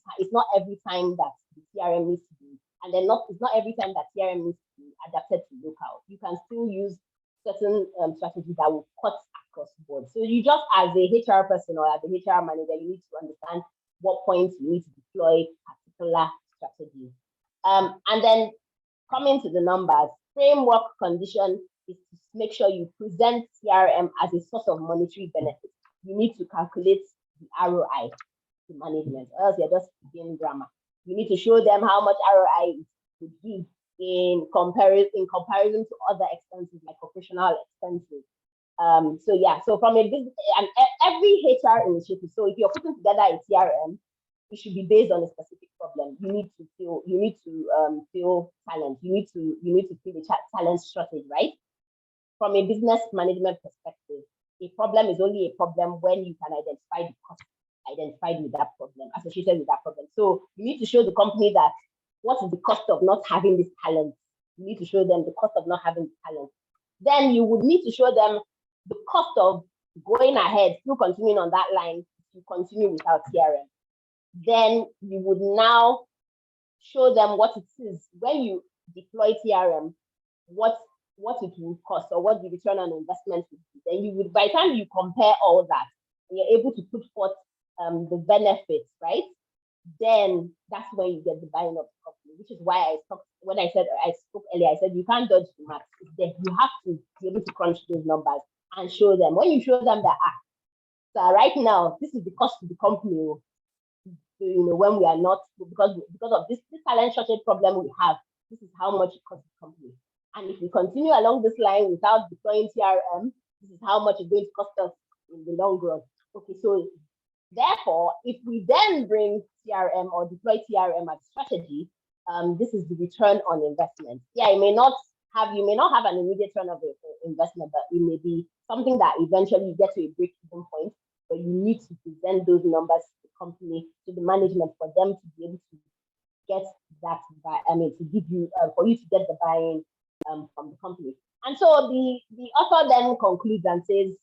time that the CRM needs to be, and then it's not every time that CRM needs to be adapted to local. You can still use certain strategies that will cut across the board. So you just, as a HR person or as a HR manager, you need to understand what points you need to deploy particular strategies. And then coming to the numbers, framework condition is to make sure you present CRM as a source of monetary benefit. You need to calculate the ROI to management, or else you're just doing grammar. You need to show them how much ROI it would give in comparison to other expenses like operational expenses. So yeah, so from a business and every HR initiative, so if you're putting together a CRM, it should be based on a specific problem. You need to fill talent. You need to fill the talent shortage, right? From a business management perspective, a problem is only a problem when you can identify the cost identified with that problem, associated with that problem. So you need to show the company that what is the cost of not having this talent. You need to show them the cost of not having the talent. Then you would need to show them the cost of going ahead, still continuing on that line, to continue without CRM. Then you would now show them what it is when you deploy CRM, what it will cost or what the return on investment would be. Then you would, by the time you compare all that, you're able to put forth the benefits, right? Then that's when you get the buy-in of the company, which is why when I spoke earlier, I said you can't dodge the math. You have to be able to crunch those numbers and show them. When you show them that, so right now, this is the cost to the company, when we are not, because of this talent shortage problem we have, this is how much it costs the company. And if we continue along this line without deploying CRM, this is how much it's going to cost us in the long run. Okay, so therefore, if we then bring CRM or deploy CRM as strategy, this is the return on investment. Yeah, you may not have an immediate return of investment, but it may be something that eventually you get to a break-even point, but you need to present those numbers to the company, to the management, for them to be able to get that, to give you, for you to get the buy-in from the company. And so the author then concludes and says,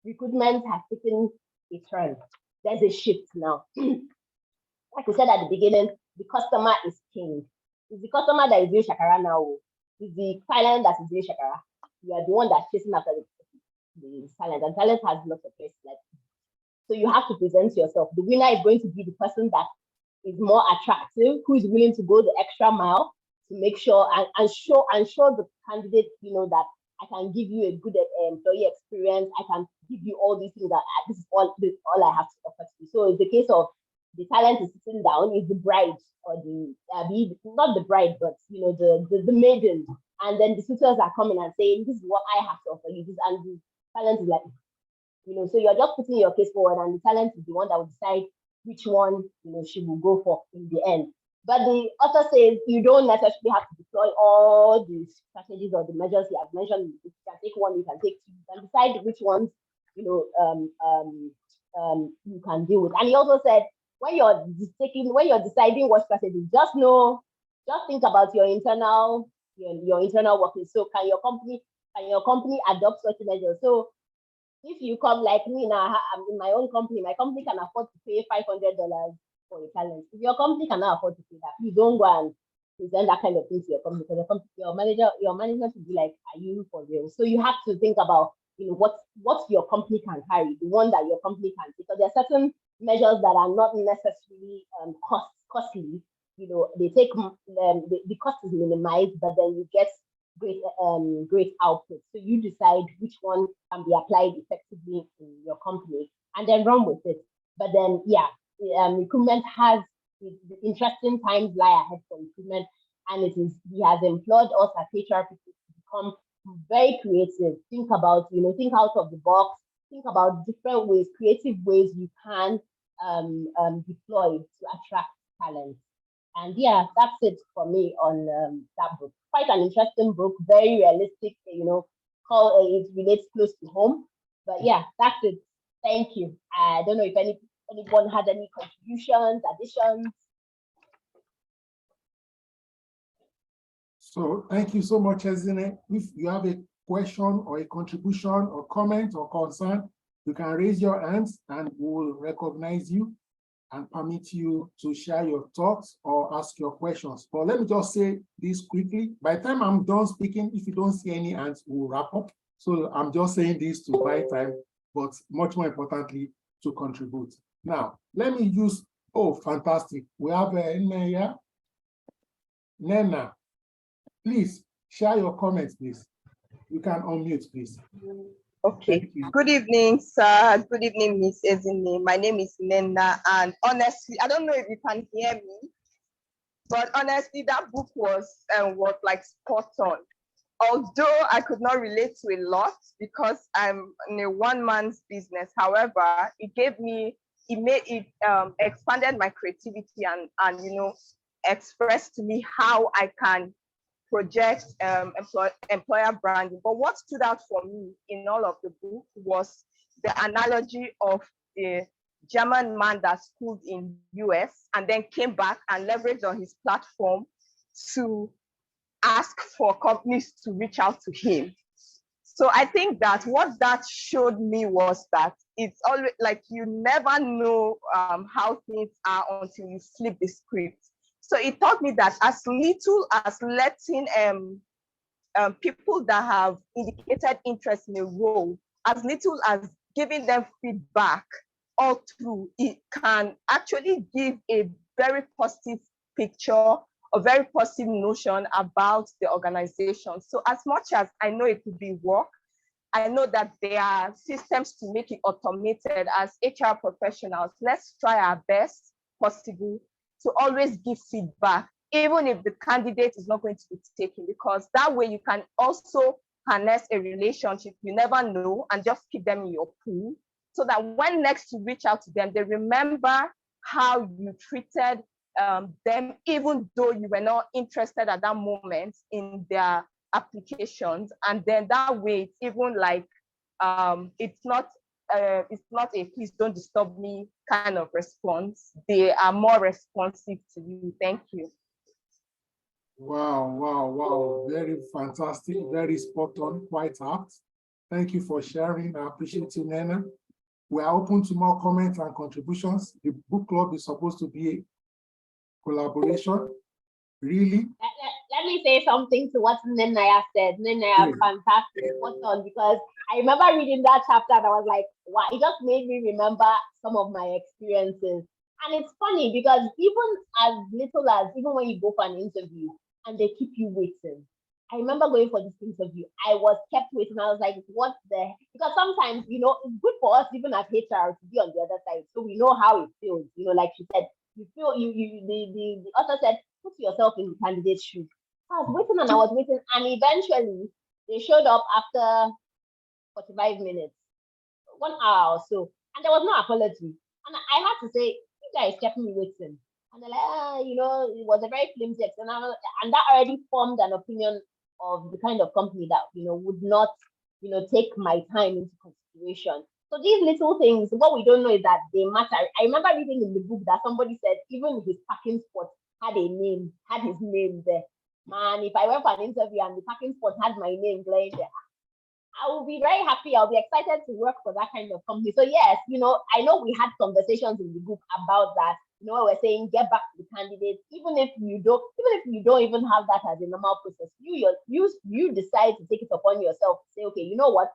recruitment has taken a turn. There's a shift now. Like we said at the beginning, the customer is king. It's the customer that is doing shakara now. It's the talent that is doing shakara. You are the one that's chasing after the talent, and talent has lots of places. So you have to present yourself. The winner is going to be the person that is more attractive, who is willing to go the extra mile to make sure and show the candidate, that I can give you a good employee experience. I can give you all these things that this is all I have to offer to you. So it's the case of the talent is sitting down, is the bride or not the bride, but the maiden, and then the suitors are coming and saying, this is what I have to offer you. And the talent is like, so you're just putting your case forward, and the talent is the one that will decide which one she will go for in the end. But the author says you don't necessarily have to deploy all the strategies or the measures he has mentioned. You can take one, you can take two, you can decide which ones you can deal with. And he also said when you're deciding what strategy, just think about your internal working. So can your company adopt such measures? So if you come like me now, I'm in my own company, my company can afford to pay $500 for a talent. If your company cannot afford to pay that, you don't go and present that kind of thing to your company, because your management will be like, are you for real? So you have to think about what your company can carry, the one that your company can, because there are certain measures that are not necessarily costly. They take the cost is minimized, but then you get great output. So you decide which one can be applied effectively in your company and then run with it. But then, recruitment has interesting times lie ahead for recruitment, and he has employed us as HR people to become very creative. Think out of the box. Think about different ways, creative ways you can deploy to attract talent. And that's it for me on that book. Quite an interesting book, very realistic, it relates close to home. But that's it. Thank you. I don't know if anyone had any contributions, additions. So thank you so much, Ezine. If you have a question or a contribution or comment or concern, you can raise your hands and we'll recognize you and permit you to share your thoughts or ask your questions. But let me just say this quickly. By the time I'm done speaking, if you don't see any hands, we'll wrap up. So I'm just saying this to buy time, but much more importantly, to contribute. Now, let me use, fantastic. We have Nmeya. Nena, please share your comments, please. You can unmute, please. Okay. Thank you. Good evening, sir. Good evening, Miss Ezine. My name is Nena, and honestly, I don't know if you can hear me, but honestly, that book was like spot on. Although I could not relate to a lot because I'm in a one-man's business. However, it expanded my creativity and expressed to me how I can project employer branding. But what stood out for me in all of the book was the analogy of a German man that schooled in US and then came back and leveraged on his platform to ask for companies to reach out to him. So I think that what that showed me was that it's always like you never know how things are until you flip the script. So it taught me that as little as letting people that have indicated interest in a role, as little as giving them feedback all through, it can actually give a very positive picture, a very positive notion about the organization. So as much as I know it could be work, I know that there are systems to make it automated. As HR professionals, let's try our best possible to always give feedback, even if the candidate is not going to be taken, because that way you can also harness a relationship you never know and just keep them in your pool, so that when next you reach out to them, they remember how you treated them, even though you were not interested at that moment in their applications. And then that way, it's even like it's not a please don't disturb me kind of response. They are more responsive to you. Thank you. Wow, wow, wow. Very fantastic, very spot on, quite apt. Thank you for sharing. I appreciate you, Nena. We are open to more comments and contributions. The book club is supposed to be a collaboration. Really? Let me say something to what Nenaya said. Nenaya, fantastic, spot on, because I remember reading that chapter and I was like, wow, it just made me remember some of my experiences. And it's funny because even as little as, even when you go for an interview and they keep you waiting. I remember going for this interview. I was kept waiting. I was like, what the heck? Because sometimes, it's good for us, even as HR, to be on the other side. So we know how it feels. Like she said, you feel, the author said, put yourself in the candidate's shoes. I was waiting and I was waiting. And eventually, they showed up after 45 minutes, 1 hour or so. And there was no apology. And I had to say, you guys kept me waiting. And they're like, it was a very flimsy external. And that already formed an opinion of the kind of company that, would not, take my time into consideration. So these little things, what we don't know is that they matter. I remember reading in the book that somebody said even his parking spot had his name there. Man, if I went for an interview and the parking spot had my name there, I will be very happy. I'll be excited to work for that kind of company. So yes, I know we had conversations in the book about that. We're saying get back to the candidates, even if you don't even have that as a normal process. You decide to take it upon yourself to say, okay, you know what?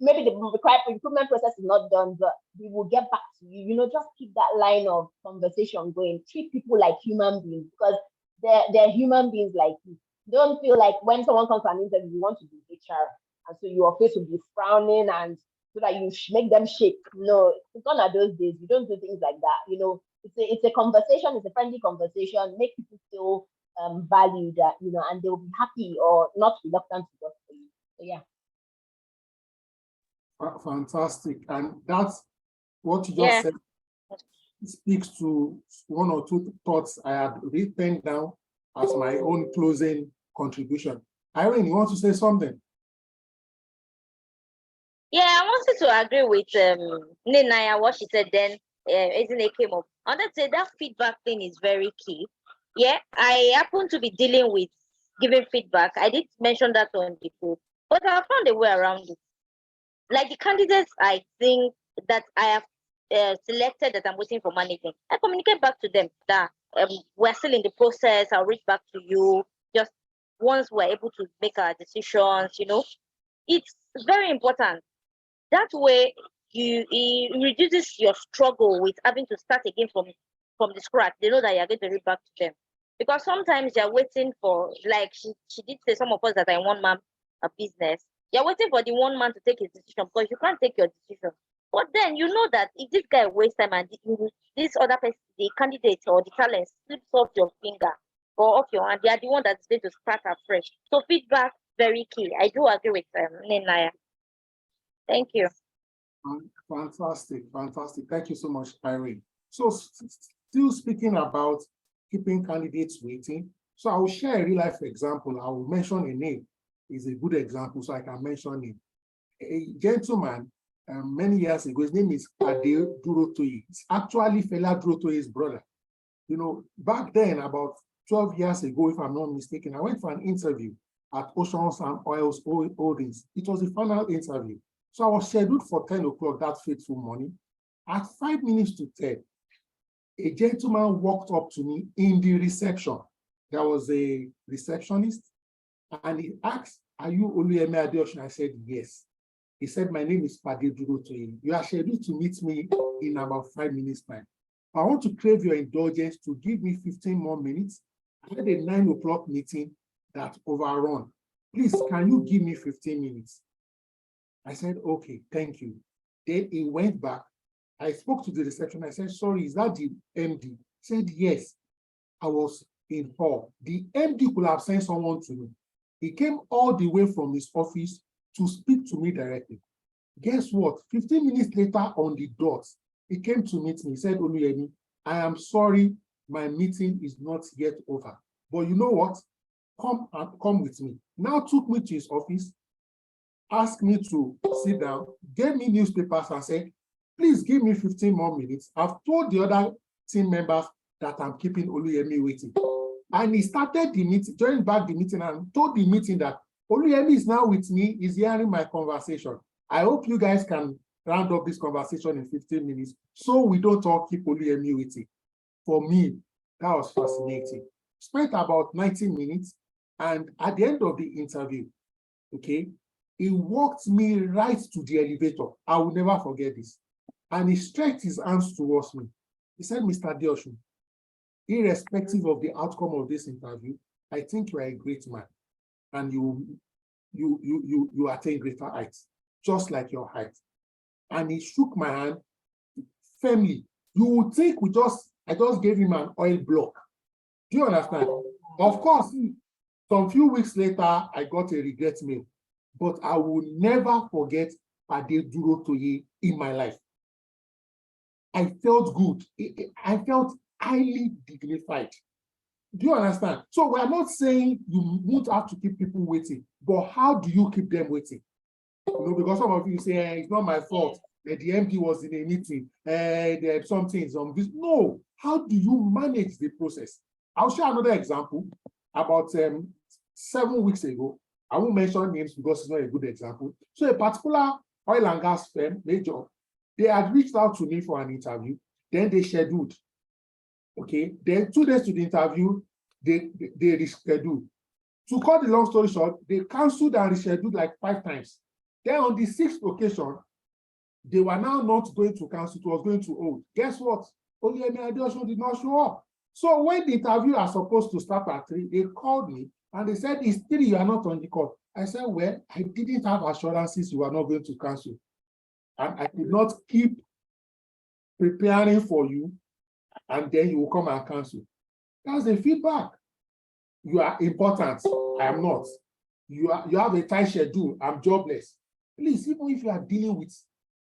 Maybe the recruitment process is not done, but we will get back to you. Just keep that line of conversation going. Treat people like human beings, because they're human beings like you. Don't feel like when someone comes to an interview, you want to be HR, and so your face will be frowning and so that you make them shake. No, it's gone are those days. You don't do things like that. It's a conversation. It's a friendly conversation. Make people feel valued, and they will be happy or not reluctant to work for you. So yeah. Fantastic. And that's what you just said. Speaks to one or two thoughts I had written down as my own closing contribution. Irene, you want to say something? Yeah, I wanted to agree with Nenaya, what she said then. Isn't it came up? I want to say that feedback thing is very key. Yeah, I happen to be dealing with giving feedback. I did mention that on the book, but I found a way around it. Like the candidates, I think that I have selected that I'm waiting for management. I communicate back to them that we're still in the process. I'll reach back to you just once we're able to make our decisions. It's very important. That way, it reduces your struggle with having to start again from the scratch. They know that you're going to reach back to them. Because sometimes you're waiting for, like she did say, some of us that are in one man a business, you're waiting for the one man to take his decision because you can't take your decision. But then you know that if this guy wastes time and this other person, the candidate or the talent slips off your finger or off your hand, they are the one that's going to start afresh. So feedback very key. I do agree with Nenaya. Thank you. Fantastic, fantastic. Thank you so much, Irene. So still speaking about keeping candidates waiting. So I will share a real life example. I will mention a name. Is a good example, so I can mention him. A gentleman many years ago, his name is Ade Durotoye. It's actually Fela Durotoye's brother. You know, back then, about 12 years ago, if I'm not mistaken, I went for an interview at Oceans and Oils Holdings. It was the final interview. So I was scheduled for 10 o'clock that fateful morning. At 5 minutes to 10, a gentleman walked up to me in the reception. There was a receptionist, and he asked, "Are you Oluyemi Adeosun?" I said, "Yes." He said, "My name is Pade Durotoye. You are scheduled to meet me in about 5 minutes time. I want to crave your indulgence to give me 15 more minutes. I had a 9 o'clock meeting that overrun. Please, can you give me 15 minutes? I said, "Okay, thank you." Then he went back. I spoke to the reception. I said, "Sorry, is that the MD?" He said, "Yes." I was in awe. The MD could have sent someone to me. He came all the way from his office to speak to me directly. Guess what? 15 minutes later on the dot, he came to meet me. He said, "Oluyemi, I am sorry, my meeting is not yet over. But you know what? Come with me." Now took me to his office, asked me to sit down, gave me newspapers and said, "Please give me 15 more minutes. I've told the other team members that I'm keeping Oluyemi waiting." And he started the meeting, joined back the meeting and told the meeting that Oluyemi is now with me, is hearing my conversation. I hope you guys can round up this conversation in 15 minutes so we don't all keep Oluyemi waiting. For me, that was fascinating. Spent about 90 minutes, and at the end of the interview, okay, he walked me right to the elevator. I will never forget this. And he stretched his hands towards me. He said, "Mr. Adeosun, irrespective of the outcome of this interview, I think you are a great man, and you attain greater heights, just like your height." And he shook my hand firmly. You would think I just gave him an oil block. Do you understand? Of course, some few weeks later, I got a regret mail, but I will never forget Ade Durotoye in my life. I felt good. I felt highly dignified. Do you understand? So we are not saying you won't have to keep people waiting, but how do you keep them waiting? You know, because some of you say, "It's not my fault. The MD was in a meeting. There are some things on this." No. How do you manage the process? I'll share another example. About 7 weeks ago, I won't mention names because it's not a good example. So a particular oil and gas firm, major, they had reached out to me for an interview. Then they scheduled. Okay. Then 2 days to the interview, they rescheduled. To cut the long story short, they canceled and rescheduled like 5 times. Then on the 6th occasion, they were now not going to cancel, it was going to hold. Guess what? Oluyemi Adeosun did not show up. So when the interview are supposed to start at 3, they called me and they said, "It's 3, you are not on the call." I said, "Well, I didn't have assurances you are not going to cancel. And I could not keep preparing for you, and then you will come and cancel." That's the feedback. You are important. I am not. You have a tight schedule. I'm jobless. Please, even if you are dealing with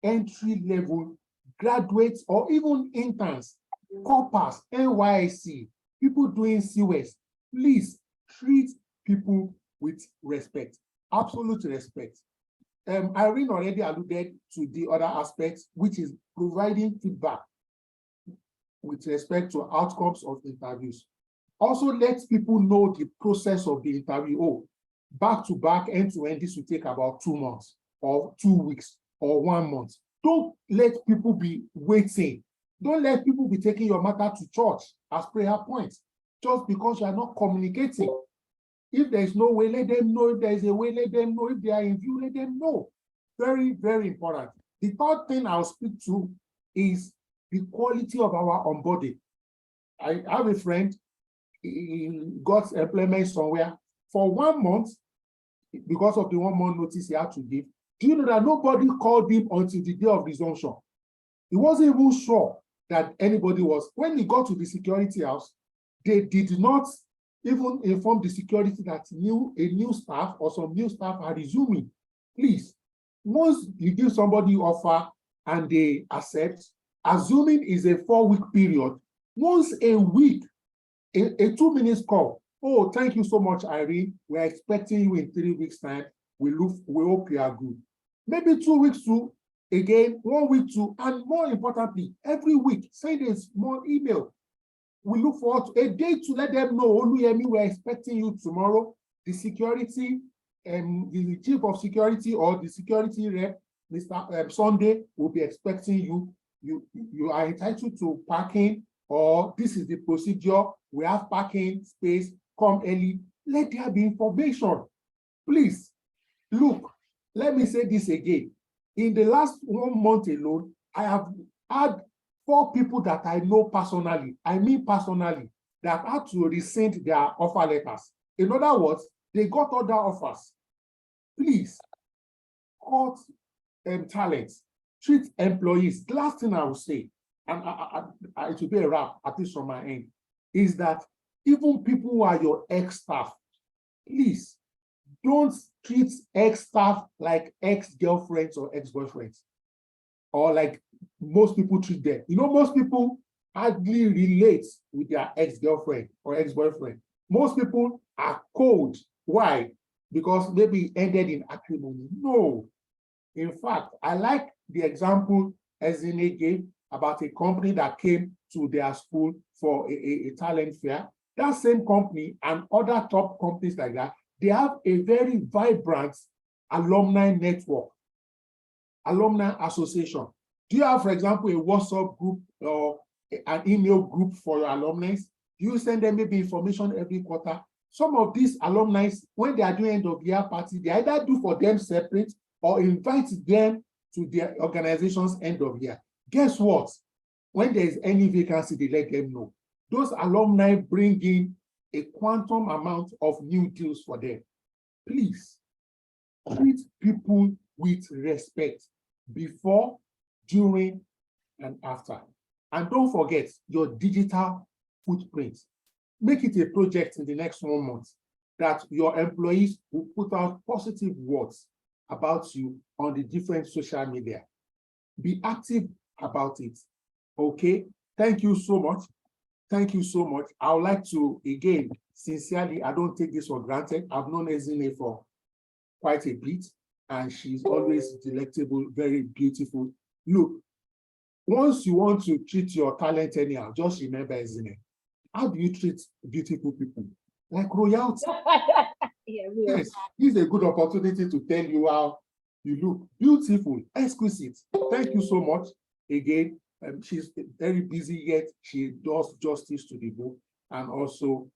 entry-level graduates or even interns, corpers, NYSC, people doing CWES, please treat people with respect, absolute respect. Irene already alluded to the other aspects, which is providing feedback with respect to outcomes of interviews. Also, let people know the process of the interview. Oh, back to back, end to end, this will take about 2 months or 2 weeks or 1 month. Don't let people be waiting. Don't let people be taking your matter to church as prayer points just because you are not communicating. If there is no way, let them know. If there is a way, let them know. If they are in view, let them know. Very, very important. The third thing I'll speak to is the quality of our onboarding. I have a friend, he got employment somewhere for 1 month because of the 1 month notice he had to give. Do you know that nobody called him until the day of resumption? He wasn't even sure that anybody was. When he got to the security house, they did not even inform the security that a new staff or some new staff are resuming. Please, once you give somebody offer and they accept, assuming is a 4-week period, once a week, a 2 minutes call. Oh, thank you so much, Irene. We're expecting you in 3 weeks' time. We hope you are good. Maybe 2 weeks too, again, 1 week too, and more importantly, every week, send a small email. We look forward to a day to let them know, Oluyemi, we're expecting you tomorrow. The security, the chief of security or the security rep, Mr. Sunday, will be expecting you. You are entitled to parking, or this is the procedure. We have parking space, come early. Let there be information. Please, look, let me say this again. In the last 1 month alone, I have had 4 people that I know personally, that had to rescind their offer letters. In other words, they got other offers. Please, cut talents, treat employees. The last thing I will say, and it will be a wrap, at least from my end, is that even people who are your ex-staff, please don't treat ex-staff like ex-girlfriends or ex-boyfriends, or like most people treat them. You know, most people hardly relate with their ex-girlfriend or ex-boyfriend. Most people are cold. Why? Because maybe it ended in acrimony. No. In fact, I like the example Ezine gave about a company that came to their school for a talent fair. That same company and other top companies like that, they have a very vibrant alumni network, alumni association. Do you have, for example, a WhatsApp group or an email group for your alumni? Do you send them maybe information every quarter? Some of these alumni, when they are doing end of year party, they either do for them separate or invite them to their organization's end of year. Guess what? When there is any vacancy, they let them know. Those alumni bring in a quantum amount of new deals for them. Please, treat people with respect before, during, and after. And don't forget your digital footprint. Make it a project in the next 1 month that your employees will put out positive words about you on the different social media. Be active about it. Okay, thank you so much. Thank you so much. I would like to, again, sincerely, I don't take this for granted. I've known Ezine for quite a bit, and she's always delectable, very beautiful. Look, once you want to treat your talent anyhow, just remember Ezine. How do you treat beautiful people? Like royalty. Yes, this is a good opportunity to tell you how you look beautiful, exquisite. Thank you so much. Again, she's very busy, yet she does justice to the book and also,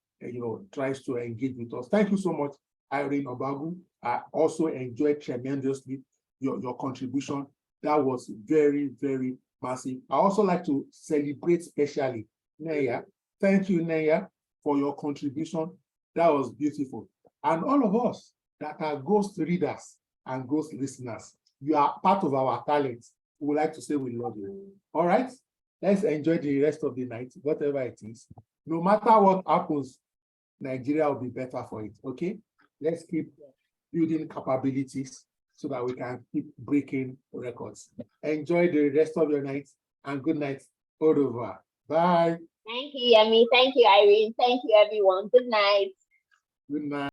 tries to engage with us. Thank you so much, Irene Obagu. I also enjoyed tremendously your contribution. That was very, very massive. I also like to celebrate specially Neya. Thank you, Neya, for your contribution. That was beautiful. And all of us that are ghost readers and ghost listeners, you are part of our talent. We would like to say we love you. All right, let's enjoy the rest of the night, whatever it is. No matter what happens, Nigeria will be better for it, okay? Let's keep building capabilities so that we can keep breaking records. Enjoy the rest of your night and good night. Au revoir. Bye. Thank you, Yemi. Thank you, Irene. Thank you, everyone. Good night. Good night.